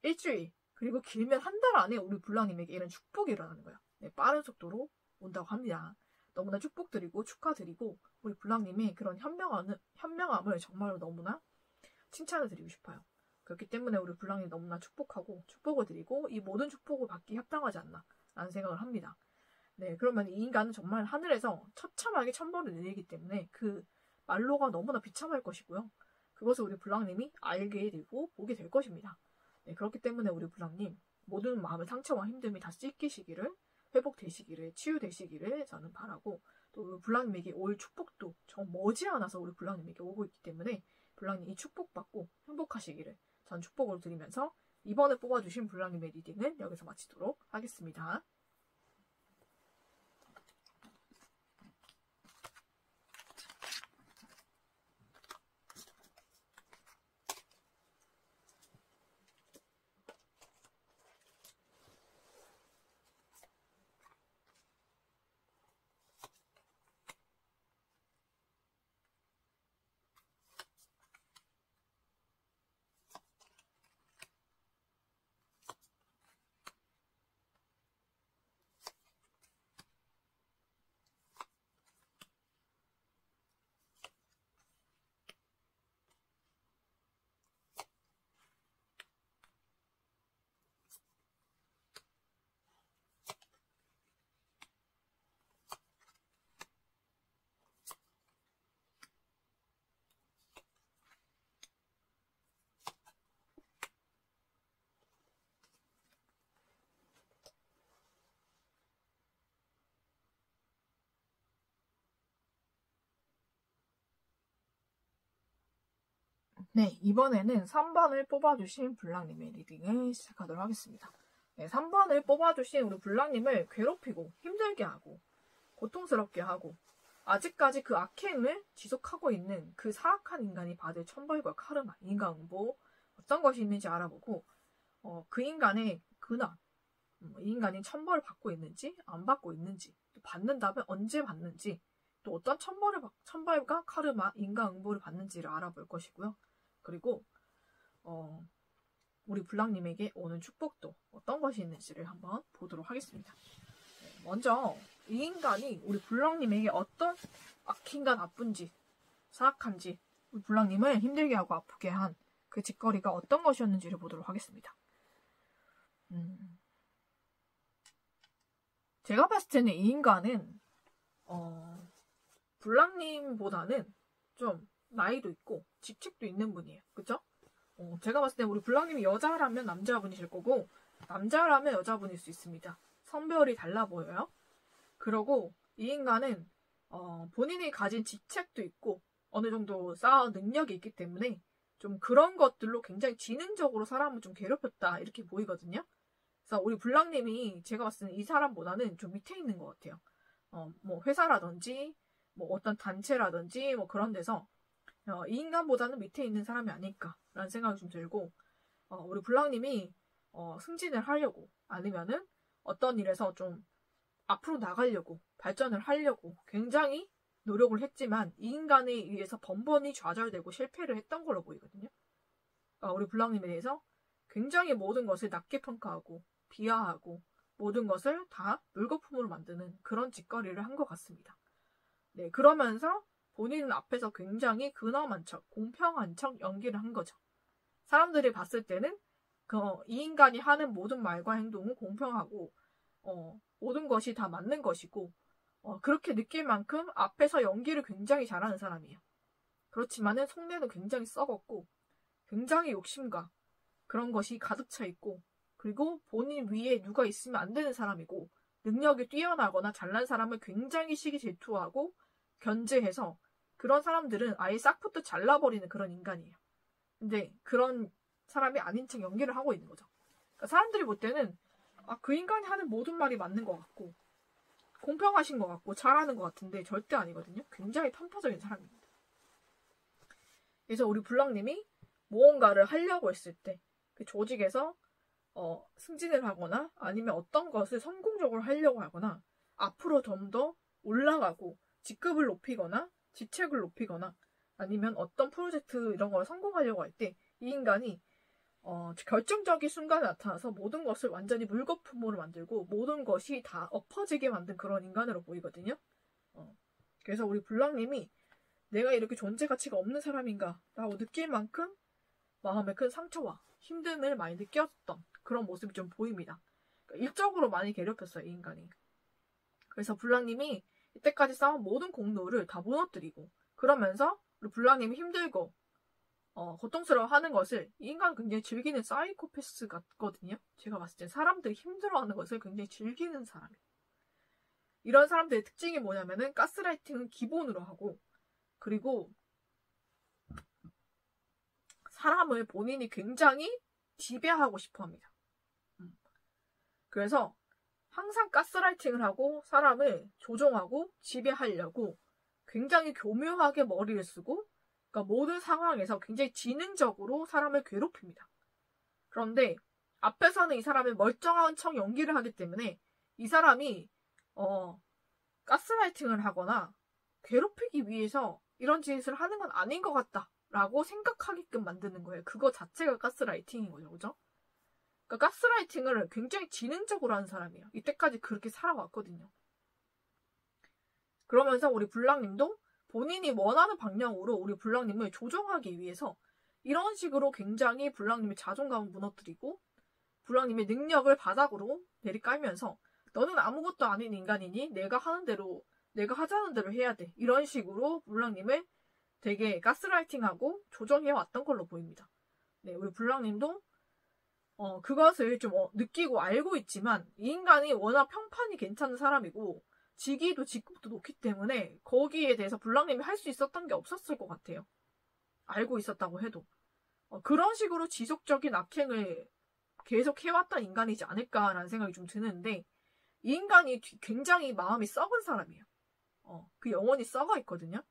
일주일, 그리고 길면 한 달 안에 우리 블랑님에게 이런 축복이 일어나는 거예요. 네, 빠른 속도로 온다고 합니다. 너무나 축복드리고 축하드리고 우리 블랑님의 그런 현명함을 정말로 너무나 칭찬을 드리고 싶어요. 그렇기 때문에 우리 블랑이 너무나 축복하고 축복을 드리고 이 모든 축복을 받기 합당하지 않나 라는 생각을 합니다. 네, 그러면 이 인간은 정말 하늘에서 처참하게 천벌을 내리기 때문에 그 말로가 너무나 비참할 것이고요. 그것을 우리 블랑님이 알게 되고 보게 될 것입니다. 네, 그렇기 때문에 우리 블랑님 모든 마음의 상처와 힘듦이 다 씻기시기를 회복되시기를 치유되시기를 저는 바라고 또 우리 블랑님에게 올 축복도 저 머지않아서 우리 블랑님에게 오고 있기 때문에 블랑님이 축복받고 행복하시기를 전 축복을 드리면서 이번에 뽑아주신 블랑님의 리딩은 여기서 마치도록 하겠습니다. 네, 이번에는 3번을 뽑아주신 블랑님의 리딩을 시작하도록 하겠습니다. 네, 3번을 뽑아주신 우리 블랑님을 괴롭히고 힘들게 하고 고통스럽게 하고 아직까지 그 악행을 지속하고 있는 그 사악한 인간이 받을 천벌과 카르마, 인과응보 어떤 것이 있는지 알아보고 그 인간의 근황, 이 인간이 천벌을 받고 있는지 안 받고 있는지 또 받는다면 언제 받는지 또 어떤 천벌과 카르마, 인과응보를 받는지를 알아볼 것이고요. 그리고 우리 블랑님에게 오는 축복도 어떤 것이 있는지를 한번 보도록 하겠습니다. 먼저 이 인간이 우리 블랑님에게 어떤 악행가 나쁜지 사악한지 우리 블랑님을 힘들게 하고 아프게 한 그 짓거리가 어떤 것이었는지를 보도록 하겠습니다. 제가 봤을 때는 이 인간은 블랑님보다는 좀 나이도 있고 직책도 있는 분이에요. 그쵸? 제가 봤을 때 우리 블랑님이 여자라면 남자분이실 거고 남자라면 여자분일 수 있습니다. 성별이 달라 보여요. 그러고 이 인간은 본인이 가진 직책도 있고 어느 정도 쌓은 능력이 있기 때문에 좀 그런 것들로 굉장히 지능적으로 사람을 좀 괴롭혔다 이렇게 보이거든요. 그래서 우리 블랑님이 제가 봤을 때 이 사람보다는 좀 밑에 있는 것 같아요. 뭐 회사라든지 뭐 어떤 단체라든지 뭐 그런 데서 이 인간보다는 밑에 있는 사람이 아닐까라는 생각이 좀 들고 우리 블랑님이 승진을 하려고 아니면은 어떤 일에서 좀 앞으로 나가려고 발전을 하려고 굉장히 노력을 했지만 이 인간에 의해서 번번이 좌절되고 실패를 했던 걸로 보이거든요. 우리 블랑님에 대해서 굉장히 모든 것을 낮게 평가하고 비하하고 모든 것을 다 물거품으로 만드는 그런 짓거리를 한 것 같습니다. 네, 그러면서 본인 앞에서 굉장히 근엄한 척, 공평한 척 연기를 한 거죠. 사람들이 봤을 때는 이 인간이 하는 모든 말과 행동은 공평하고 모든 것이 다 맞는 것이고 그렇게 느낄 만큼 앞에서 연기를 굉장히 잘하는 사람이에요. 그렇지만은 속내는 굉장히 썩었고 굉장히 욕심과 그런 것이 가득 차 있고 그리고 본인 위에 누가 있으면 안 되는 사람이고 능력이 뛰어나거나 잘난 사람을 굉장히 시기 질투하고 견제해서 그런 사람들은 아예 싹부터 잘라버리는 그런 인간이에요. 근데 그런 사람이 아닌 척 연기를 하고 있는 거죠. 그러니까 사람들이 볼 때는 그 인간이 하는 모든 말이 맞는 것 같고 공평하신 것 같고 잘하는 것 같은데 절대 아니거든요. 굉장히 편파적인 사람입니다. 그래서 우리 블랑님이 무언가를 하려고 했을 때 그 조직에서 승진을 하거나 아니면 어떤 것을 성공적으로 하려고 하거나 앞으로 좀 더 올라가고 직급을 높이거나 직책을 높이거나 아니면 어떤 프로젝트 이런 걸 성공하려고 할 때 이 인간이 결정적인 순간에 나타나서 모든 것을 완전히 물거품으로 만들고 모든 것이 다 엎어지게 만든 그런 인간으로 보이거든요. 그래서 우리 블랑님이 내가 이렇게 존재 가치가 없는 사람인가 라고 느낄 만큼 마음에 큰 상처와 힘듦을 많이 느꼈던 그런 모습이 좀 보입니다. 그러니까 일적으로 많이 괴롭혔어요, 이 인간이. 그래서 블랑님이 이때까지 쌓은 모든 공로를 다 무너뜨리고 그러면서 우리 블랑님이 힘들고 고통스러워하는 것을 이 인간은 굉장히 즐기는 사이코패스 같거든요. 제가 봤을 때 사람들이 힘들어하는 것을 굉장히 즐기는 사람이에요. 이런 사람들의 특징이 뭐냐면은 가스라이팅은 기본으로 하고 그리고 사람을 본인이 굉장히 지배하고 싶어 합니다. 그래서 항상 가스라이팅을 하고 사람을 조종하고 지배하려고 굉장히 교묘하게 머리를 쓰고, 그러니까 모든 상황에서 굉장히 지능적으로 사람을 괴롭힙니다. 그런데 앞에서는 이 사람이 멀쩡한 척 연기를 하기 때문에 이 사람이 가스라이팅을 하거나 괴롭히기 위해서 이런 짓을 하는 건 아닌 것 같다라고 생각하게끔 만드는 거예요. 그거 자체가 가스라이팅인 거죠. 그죠? 그러니까 가스라이팅을 굉장히 지능적으로 하는 사람이에요. 이때까지 그렇게 살아왔거든요. 그러면서 우리 블랑님도 본인이 원하는 방향으로 우리 블랑님을 조종하기 위해서 이런 식으로 굉장히 블랑님의 자존감을 무너뜨리고 블랑님의 능력을 바닥으로 내리깔면서 너는 아무것도 아닌 인간이니 내가 하는 대로, 내가 하자는 대로 해야 돼. 이런 식으로 블랑님을 되게 가스라이팅하고 조정해왔던 걸로 보입니다. 네, 우리 블랑님도 그것을 좀 느끼고 알고 있지만 이 인간이 워낙 평판이 괜찮은 사람이고 직위도 직급도 높기 때문에 거기에 대해서 블랑님이 할 수 있었던 게 없었을 것 같아요. 알고 있었다고 해도. 그런 식으로 지속적인 악행을 계속 해왔던 인간이지 않을까라는 생각이 좀 드는데 이 인간이 굉장히 마음이 썩은 사람이에요. 그 영혼이 썩어 있거든요.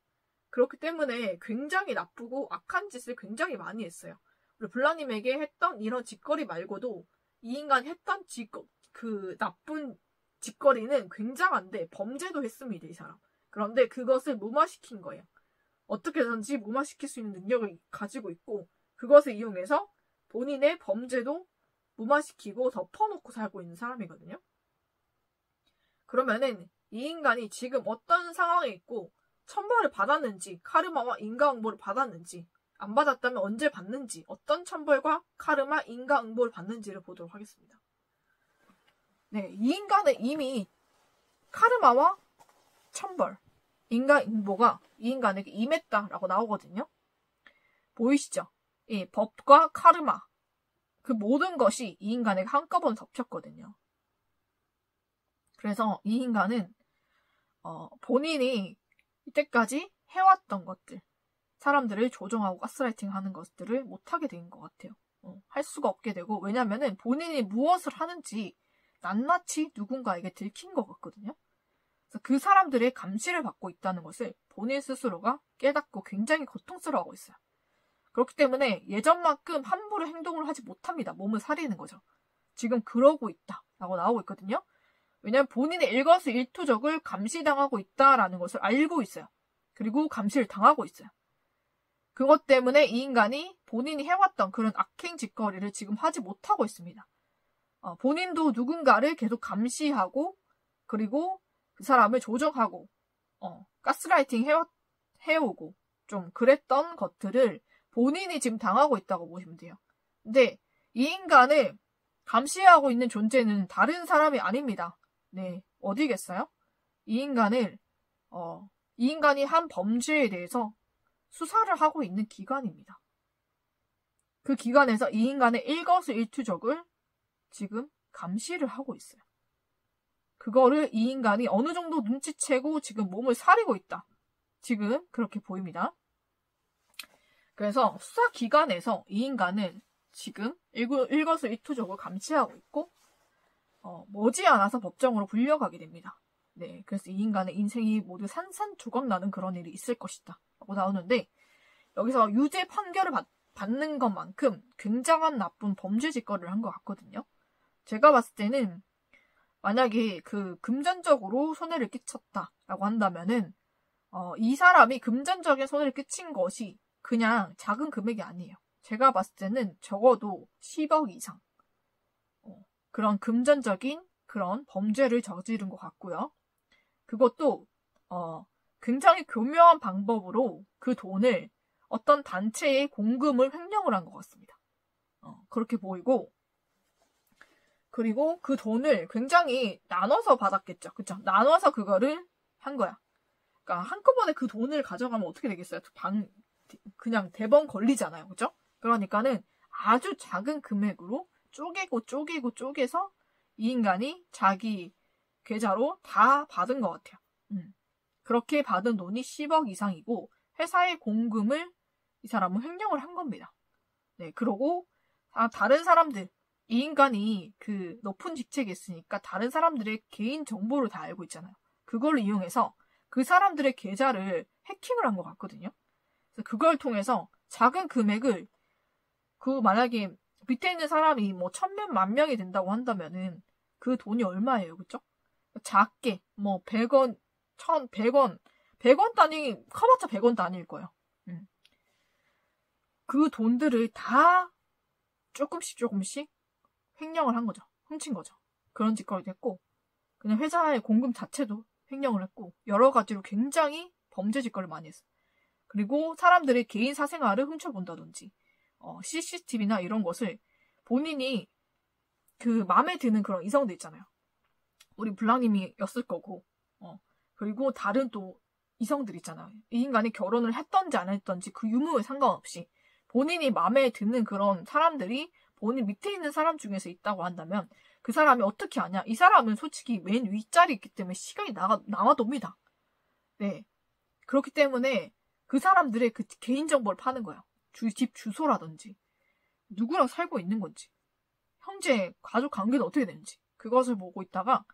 그렇기 때문에 굉장히 나쁘고 악한 짓을 굉장히 많이 했어요. 우리 블랑님에게 했던 이런 짓거리 말고도 이 인간이 했던 그 나쁜 짓거리는 굉장한데 범죄도 했습니다, 이 사람. 그런데 그것을 무마시킨 거예요. 어떻게든지 무마시킬 수 있는 능력을 가지고 있고 그것을 이용해서 본인의 범죄도 무마시키고 덮어놓고 살고 있는 사람이거든요. 그러면은 이 인간이 지금 어떤 상황에 있고 천벌을 받았는지, 카르마와 인과응보를 받았는지, 안 받았다면 언제 받는지, 어떤 천벌과 카르마, 인과응보를 받는지를 보도록 하겠습니다. 네, 이 인간은 이미 카르마와 천벌, 인과응보가 이 인간에게 임했다라고 나오거든요. 보이시죠? 이 법과 카르마, 그 모든 것이 이 인간에게 한꺼번에 덮쳤거든요. 그래서 이 인간은 본인이 이때까지 해왔던 것들, 사람들을 조종하고 가스라이팅하는 것들을 못하게 된 것 같아요. 할 수가 없게 되고, 왜냐면은 본인이 무엇을 하는지 낱낱이 누군가에게 들킨 것 같거든요. 그래서 그 사람들의 감시를 받고 있다는 것을 본인 스스로가 깨닫고 굉장히 고통스러워하고 있어요. 그렇기 때문에 예전만큼 함부로 행동을 하지 못합니다. 몸을 사리는 거죠. 지금 그러고 있다라고 나오고 있거든요. 왜냐하면 본인의 일거수일투족을 감시당하고 있다라는 것을 알고 있어요. 그리고 감시를 당하고 있어요. 그것 때문에 이 인간이 본인이 해왔던 그런 악행 짓거리를 지금 하지 못하고 있습니다. 본인도 누군가를 계속 감시하고 그리고 그 사람을 조정하고 가스라이팅 해오고 좀 그랬던 것들을 본인이 지금 당하고 있다고 보시면 돼요. 근데 이 인간을 감시하고 있는 존재는 다른 사람이 아닙니다. 네, 어디겠어요? 이 인간이 한 범죄에 대해서 수사를 하고 있는 기관입니다. 그 기관에서 이 인간의 일거수일투족을 지금 감시를 하고 있어요. 그거를 이 인간이 어느 정도 눈치채고 지금 몸을 사리고 있다. 지금 그렇게 보입니다. 그래서 수사기관에서 이 인간은 지금 일거수일투족을 감시하고 있고 머지않아서 법정으로 불려가게 됩니다. 네, 그래서 이 인간의 인생이 모두 산산조각 나는 그런 일이 있을 것이다 라고 나오는데 여기서 유죄 판결을 받는 것만큼 굉장한 나쁜 범죄 짓거리를 한 것 같거든요. 제가 봤을 때는 만약에 그 금전적으로 손해를 끼쳤다라고 한다면은 이 사람이 금전적인 손해를 끼친 것이 그냥 작은 금액이 아니에요. 제가 봤을 때는 적어도 10억 이상 그런 금전적인 그런 범죄를 저지른 것 같고요. 그것도 굉장히 교묘한 방법으로 그 돈을 어떤 단체에 공금을 횡령을 한 것 같습니다. 그렇게 보이고 그리고 그 돈을 굉장히 나눠서 받았겠죠. 그쵸? 나눠서 그거를 한 거야. 그러니까 한꺼번에 그 돈을 가져가면 어떻게 되겠어요? 그냥 대번 걸리잖아요. 그죠? 그러니까는 아주 작은 금액으로 쪼개서 이 인간이 자기 계좌로 다 받은 것 같아요. 그렇게 받은 돈이 10억 이상이고 회사의 공금을 이 사람은 횡령을 한 겁니다. 네, 그러고 다른 사람들, 이 인간이 그 높은 직책에 있으니까 다른 사람들의 개인 정보를 다 알고 있잖아요. 그걸 이용해서 그 사람들의 계좌를 해킹을 한 것 같거든요. 그래서 그걸 통해서 작은 금액을 만약에 밑에 있는 사람이 뭐 1000명, 10,000명이 된다고 한다면은 그 돈이 얼마예요, 그쵸? 작게 뭐 100원, 1,100원, 100원 단위, 커봤자 100원 단위일 거예요. 그 돈들을 다 조금씩 횡령을 한 거죠. 훔친 거죠. 그런 짓거리도 했고, 그냥 회사의 공금 자체도 횡령을 했고, 여러 가지로 굉장히 범죄 짓거리를 많이 했어요. 그리고 사람들의 개인 사생활을 훔쳐본다든지, CCTV나 이런 것을 본인이 그 마음에 드는 그런 이성들 있잖아요. 우리 블랑님이었을 거고, 그리고 다른 또 이성들 있잖아요. 이 인간이 결혼을 했던지 안 했던지 그 유무에 상관없이 본인이 마음에 드는 그런 사람들이 본인 밑에 있는 사람 중에서 있다고 한다면 그 사람이 어떻게 아냐? 이 사람은 솔직히 맨 윗자리에 있기 때문에 시간이 남아돕니다. 네. 그렇기 때문에 그 사람들의 그 개인정보를 파는 거예요. 집 주소라든지 누구랑 살고 있는 건지 형제, 가족 관계는 어떻게 되는지 그것을 보고 있다가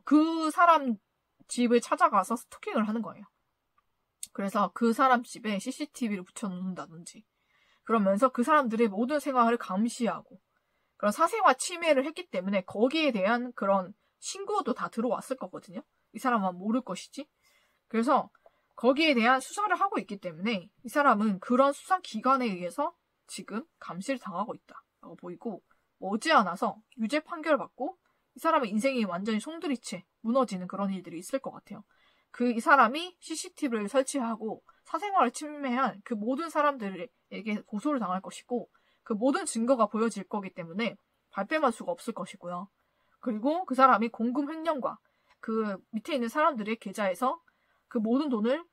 그 사람 집을 찾아가서 스토킹을 하는 거예요. 그래서 그 사람 집에 CCTV를 붙여놓는다든지 그러면서 그 사람들의 모든 생활을 감시하고 그런 사생활 침해를 했기 때문에 거기에 대한 그런 신고도 다 들어왔을 거거든요. 이 사람은 모를 것이지. 그래서 거기에 대한 수사를 하고 있기 때문에 이 사람은 그런 수사기관에 의해서 지금 감시를 당하고 있다라고 보이고 머지않아서 유죄 판결을 받고 이 사람의 인생이 완전히 송두리째 무너지는 그런 일들이 있을 것 같아요. 이 사람이 CCTV를 설치하고 사생활을 침해한 그 모든 사람들에게 고소를 당할 것이고 그 모든 증거가 보여질 거기 때문에 발뺌할 수가 없을 것이고요. 그리고 그 사람이 공금 횡령과 그 밑에 있는 사람들의 계좌에서 그 모든 돈을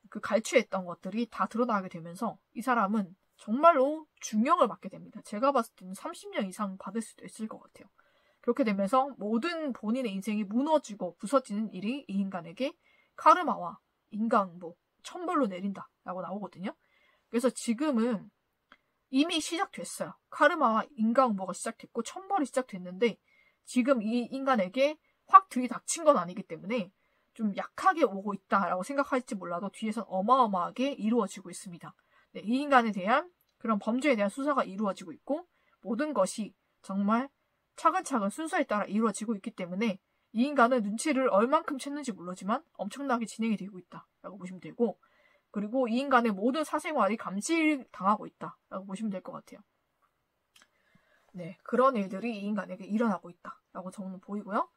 갈취했던 것들이 다 드러나게 되면서 이 사람은 정말로 중형을 받게 됩니다. 제가 봤을 때는 30년 이상 받을 수도 있을 것 같아요. 그렇게 되면서 모든 본인의 인생이 무너지고 부서지는 일이 이 인간에게 카르마와 인과응보, 천벌로 내린다라고 나오거든요. 그래서 지금은 이미 시작됐어요. 카르마와 인과응보가 시작됐고 천벌이 시작됐는데 지금 이 인간에게 확 들이닥친 건 아니기 때문에 좀 약하게 오고 있다라고 생각할지 몰라도 뒤에선 어마어마하게 이루어지고 있습니다. 네, 이 인간에 대한 그런 범죄에 대한 수사가 이루어지고 있고 모든 것이 정말 차근차근 순서에 따라 이루어지고 있기 때문에 이 인간은 눈치를 얼만큼 챘는지 모르지만 엄청나게 진행이 되고 있다라고 보시면 되고 그리고 이 인간의 모든 사생활이 감시당하고 있다라고 보시면 될 것 같아요. 네, 그런 일들이 이 인간에게 일어나고 있다라고 저는 보이고요.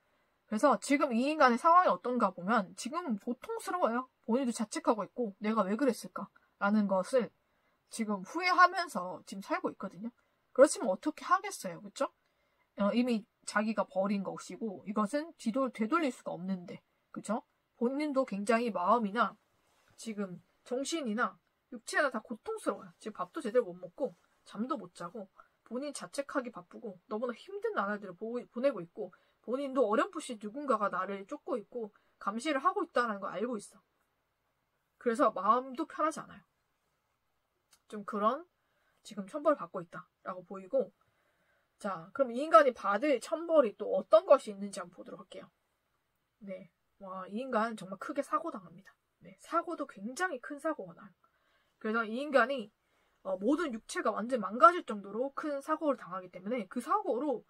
그래서 지금 이 인간의 상황이 어떤가 보면 지금 고통스러워요. 본인도 자책하고 있고 내가 왜 그랬을까라는 것을 지금 후회하면서 지금 살고 있거든요. 그렇지만 어떻게 하겠어요. 그렇죠? 이미 자기가 버린 것이고 이것은 되돌릴 수가 없는데 그렇죠? 본인도 굉장히 마음이나 지금 정신이나 육체나 다 고통스러워요. 지금 밥도 제대로 못 먹고 잠도 못 자고 본인 자책하기 바쁘고 너무나 힘든 나날들을 보내고 있고 본인도 어렴풋이 누군가가 나를 쫓고 있고 감시를 하고 있다는 걸 알고 있어. 그래서 마음도 편하지 않아요. 좀 그런 지금 천벌을 받고 있다라고 보이고 자, 그럼 이 인간이 받을 천벌이 또 어떤 것이 있는지 한번 보도록 할게요. 네, 와, 이 인간 정말 크게 사고당합니다. 네, 사고도 굉장히 큰 사고가 나요. 그래서 이 인간이 모든 육체가 완전 망가질 정도로 큰 사고를 당하기 때문에 그 사고로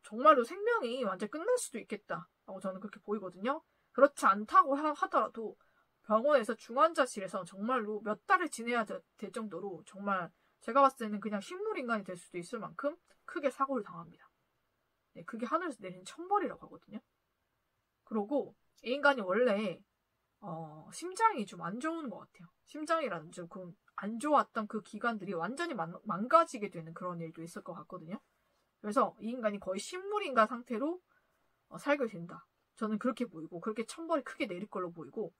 정말로 생명이 완전 끝날 수도 있겠다라고 저는 그렇게 보이거든요. 그렇지 않다고 하더라도 병원에서 중환자실에서 정말로 몇 달을 지내야 될 정도로 정말 제가 봤을 때는 그냥 식물인간이 될 수도 있을 만큼 크게 사고를 당합니다. 네, 그게 하늘에서 내린 천벌이라고 하거든요. 그리고 이 인간이 원래 심장이 좀 안 좋은 것 같아요. 심장이라는 좀 안 좋았던 그 기관들이 완전히 망가지게 되는 그런 일도 있을 것 같거든요. 그래서 이 인간이 거의 식물인간 상태로 살게 된다. 저는 그렇게 보이고 그렇게 천벌이 크게 내릴 걸로 보이고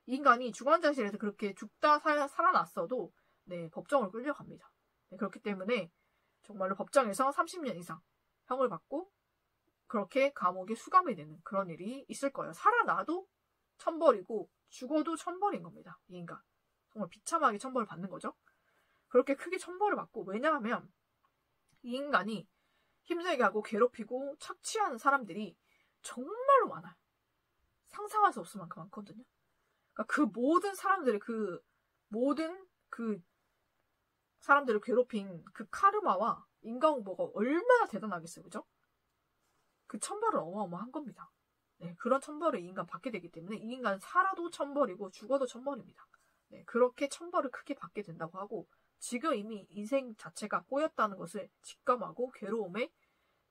이 인간이 중환자실에서 그렇게 죽다 살아났어도 네, 법정으로 끌려갑니다. 네, 그렇기 때문에 정말로 법정에서 30년 이상 형을 받고 그렇게 감옥에 수감이 되는 그런 일이 있을 거예요. 살아나도 천벌이고 죽어도 천벌인 겁니다. 이 인간. 정말 비참하게 천벌을 받는 거죠. 그렇게 크게 천벌을 받고, 왜냐하면 이 인간이 힘들게 하고 괴롭히고 착취하는 사람들이 정말로 많아요. 상상할 수 없을 만큼 많거든요. 그러니까 그 모든 사람들의 모든 사람들을 괴롭힌 그 카르마와 인과응보가 얼마나 대단하겠어요, 그죠? 그 천벌은 어마어마한 겁니다. 네, 그런 천벌을 이 인간 받게 되기 때문에 이 인간은 살아도 천벌이고 죽어도 천벌입니다. 네, 그렇게 천벌을 크게 받게 된다고 하고, 지금 이미 인생 자체가 꼬였다는 것을 직감하고 괴로움에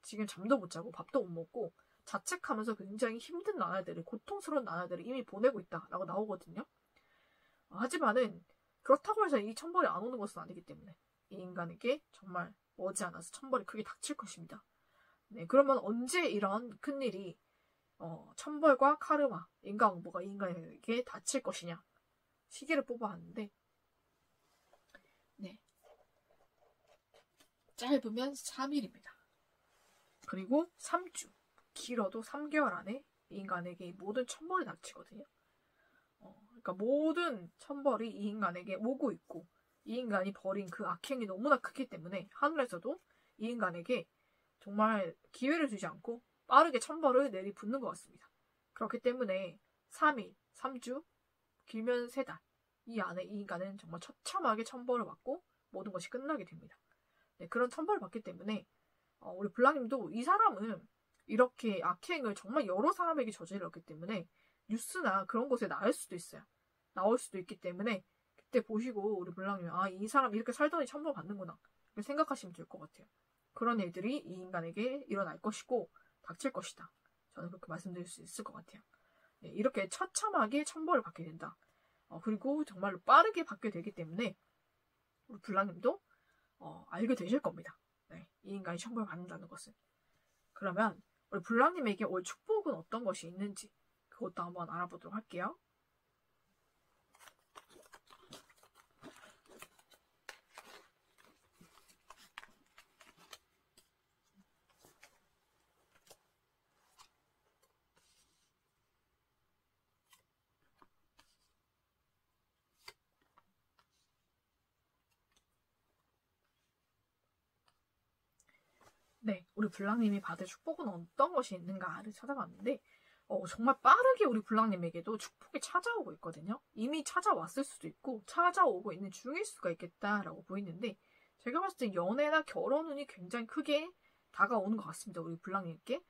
지금 잠도 못 자고 밥도 못 먹고 자책하면서 굉장히 힘든 나날들을, 고통스러운 나날들을 이미 보내고 있다라고 나오거든요. 하지만은 그렇다고 해서 이 천벌이 안 오는 것은 아니기 때문에 이 인간에게 정말 머지않아서 천벌이 크게 닥칠 것입니다. 네, 그러면 언제 이런 큰일이 천벌과 카르마, 인과응보가 이 인간에게 닥칠 것이냐, 시기를 뽑아왔는데, 네, 짧으면 3일입니다. 그리고 3주, 길어도 3개월 안에 이 인간에게 모든 천벌이 닥치거든요. 그러니까 모든 천벌이 이 인간에게 오고 있고, 이 인간이 벌인 그 악행이 너무나 크기 때문에 하늘에서도 이 인간에게 정말 기회를 주지 않고 빠르게 천벌을 내리붓는 것 같습니다. 그렇기 때문에 3일, 3주, 길면 3달, 이 안에 이 인간은 정말 처참하게 천벌을 받고 모든 것이 끝나게 됩니다. 네, 그런 천벌을 받기 때문에 우리 블랑님도 이 사람은 이렇게 악행을 정말 여러 사람에게 저질렀기 때문에 뉴스나 그런 곳에 나올 수도 있어요. 나올 수도 있기 때문에 그때 보시고 우리 블랑님이 이 사람 이렇게 살더니 천벌 받는구나, 이렇게 생각하시면 될 것 같아요. 그런 일들이 이 인간에게 일어날 것이고 닥칠 것이다. 저는 그렇게 말씀드릴 수 있을 것 같아요. 네, 이렇게 처참하게 천벌을 받게 된다. 그리고 정말로 빠르게 받게 되기 때문에 우리 블랑님도 알게 되실 겁니다. 네, 이 인간이 천벌을 받는다는 것을. 그러면 우리 블랑님에게 올 축복은 어떤 것이 있는지 그것도 한번 알아보도록 할게요. 네, 우리 블랑님이 받을 축복은 어떤 것이 있는가를 찾아봤는데 정말 빠르게 우리 블랑님에게도 축복이 찾아오고 있거든요. 이미 찾아왔을 수도 있고 찾아오고 있는 중일 수가 있겠다라고 보이는데, 제가 봤을 때 연애나 결혼운이 굉장히 크게 다가오는 것 같습니다. 우리 블랑님께.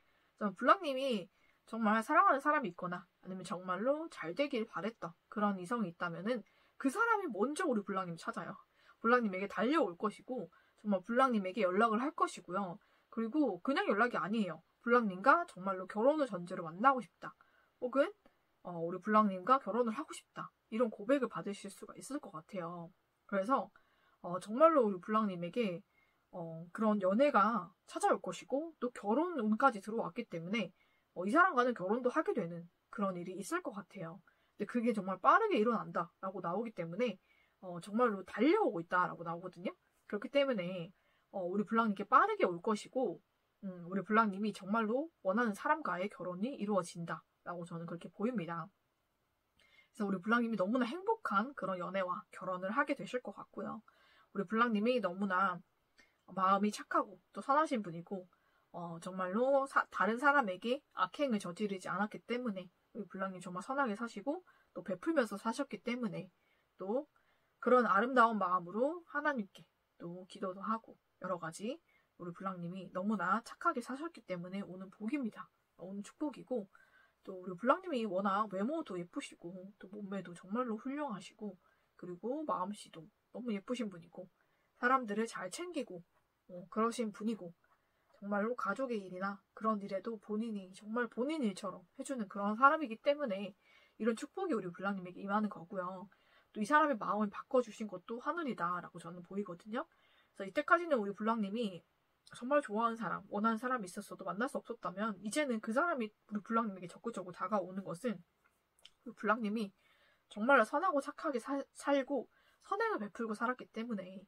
블랑님이 정말 사랑하는 사람이 있거나 아니면 정말로 잘 되길 바랬던 그런 이성이 있다면은 그 사람이 먼저 우리 블랑님 찾아요. 블랑님에게 달려올 것이고 정말 블랑님에게 연락을 할 것이고요. 그리고 그냥 연락이 아니에요. 블랑님과 정말로 결혼을 전제로 만나고 싶다. 혹은 우리 블랑님과 결혼을 하고 싶다. 이런 고백을 받으실 수가 있을 것 같아요. 그래서 정말로 우리 블랑님에게 그런 연애가 찾아올 것이고 또 결혼운까지 들어왔기 때문에 이 사람과는 결혼도 하게 되는 그런 일이 있을 것 같아요. 근데 그게 정말 빠르게 일어난다라고 나오기 때문에 정말로 달려오고 있다라고 나오거든요. 그렇기 때문에 우리 블랑님께 빠르게 올 것이고 우리 블랑님이 정말로 원하는 사람과의 결혼이 이루어진다라고 저는 그렇게 보입니다. 그래서 우리 블랑님이 너무나 행복한 그런 연애와 결혼을 하게 되실 것 같고요. 우리 블랑님이 너무나 마음이 착하고 또 선하신 분이고 정말로 다른 사람에게 악행을 저지르지 않았기 때문에 우리 블랑님 정말 선하게 사시고 또 베풀면서 사셨기 때문에 또 그런 아름다운 마음으로 하나님께 또 기도도 하고 여러 가지 우리 블랑님이 너무나 착하게 사셨기 때문에 오는 복입니다. 오는 축복이고, 또 우리 블랑님이 워낙 외모도 예쁘시고 또 몸매도 정말로 훌륭하시고 그리고 마음씨도 너무 예쁘신 분이고 사람들을 잘 챙기고 그러신 분이고 정말로 가족의 일이나 그런 일에도 본인이 정말 본인 일처럼 해주는 그런 사람이기 때문에 이런 축복이 우리 블랑님에게 임하는 거고요. 또 이 사람의 마음을 바꿔주신 것도 하늘이다라고 저는 보이거든요. 그래서 이때까지는 우리 블랑님이 정말 좋아하는 사람, 원하는 사람이 있었어도 만날 수 없었다면 이제는 그 사람이 우리 블랑님에게 적극적으로 다가오는 것은 우리 블랑님이 정말 선하고 착하게 살고 선행을 베풀고 살았기 때문에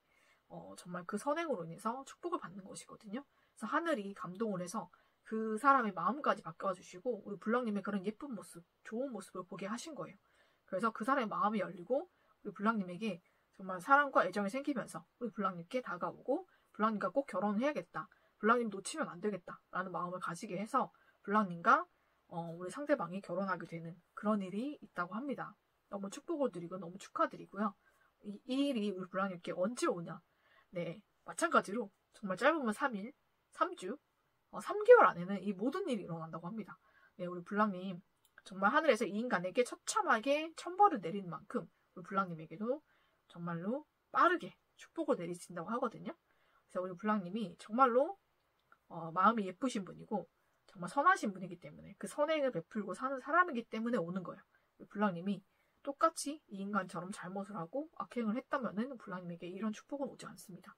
정말 그 선행으로 인해서 축복을 받는 것이거든요. 그래서 하늘이 감동을 해서 그 사람의 마음까지 바꿔주시고 우리 블랑님의 그런 예쁜 모습, 좋은 모습을 보게 하신 거예요. 그래서 그 사람의 마음이 열리고 우리 블랑님에게 정말 사랑과 애정이 생기면서 우리 블랑님께 다가오고 블랑님과 꼭 결혼해야겠다. 블랑님 놓치면 안 되겠다. 라는 마음을 가지게 해서 블랑님과 우리 상대방이 결혼하게 되는 그런 일이 있다고 합니다. 너무 축복을 드리고 너무 축하드리고요. 이 일이 우리 블랑님께 언제 오냐. 네, 마찬가지로 정말 짧으면 3일, 3주, 3개월 안에는 이 모든 일이 일어난다고 합니다. 네, 우리 블랑님 정말 하늘에서 이 인간에게 처참하게 천벌을 내리는 만큼 우리 블랑님에게도 정말로 빠르게 축복을 내리신다고 하거든요. 그래서 우리 블랑님이 정말로 마음이 예쁘신 분이고 정말 선하신 분이기 때문에 그 선행을 베풀고 사는 사람이기 때문에 오는 거예요. 우리 블랑님이 똑같이 이 인간처럼 잘못을 하고 악행을 했다면은 블랑님에게 이런 축복은 오지 않습니다.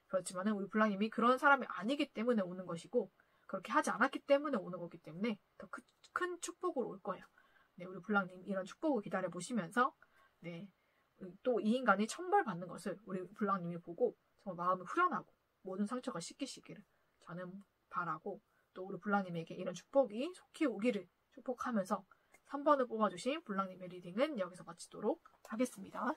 그렇지만은 우리 블랑님이 그런 사람이 아니기 때문에 오는 것이고 그렇게 하지 않았기 때문에 오는 거기 때문에 더 큰 축복으로 올 거예요. 네, 우리 블랑님 이런 축복을 기다려 보시면서 네, 또 이 인간이 천벌 받는 것을 우리 블랑님이 보고 정말 마음이 후련하고 모든 상처가 씻기시기를 저는 바라고 또 우리 블랑님에게 이런 축복이 속히 오기를 축복하면서 3번을 뽑아주신 블랑님의 리딩은 여기서 마치도록 하겠습니다.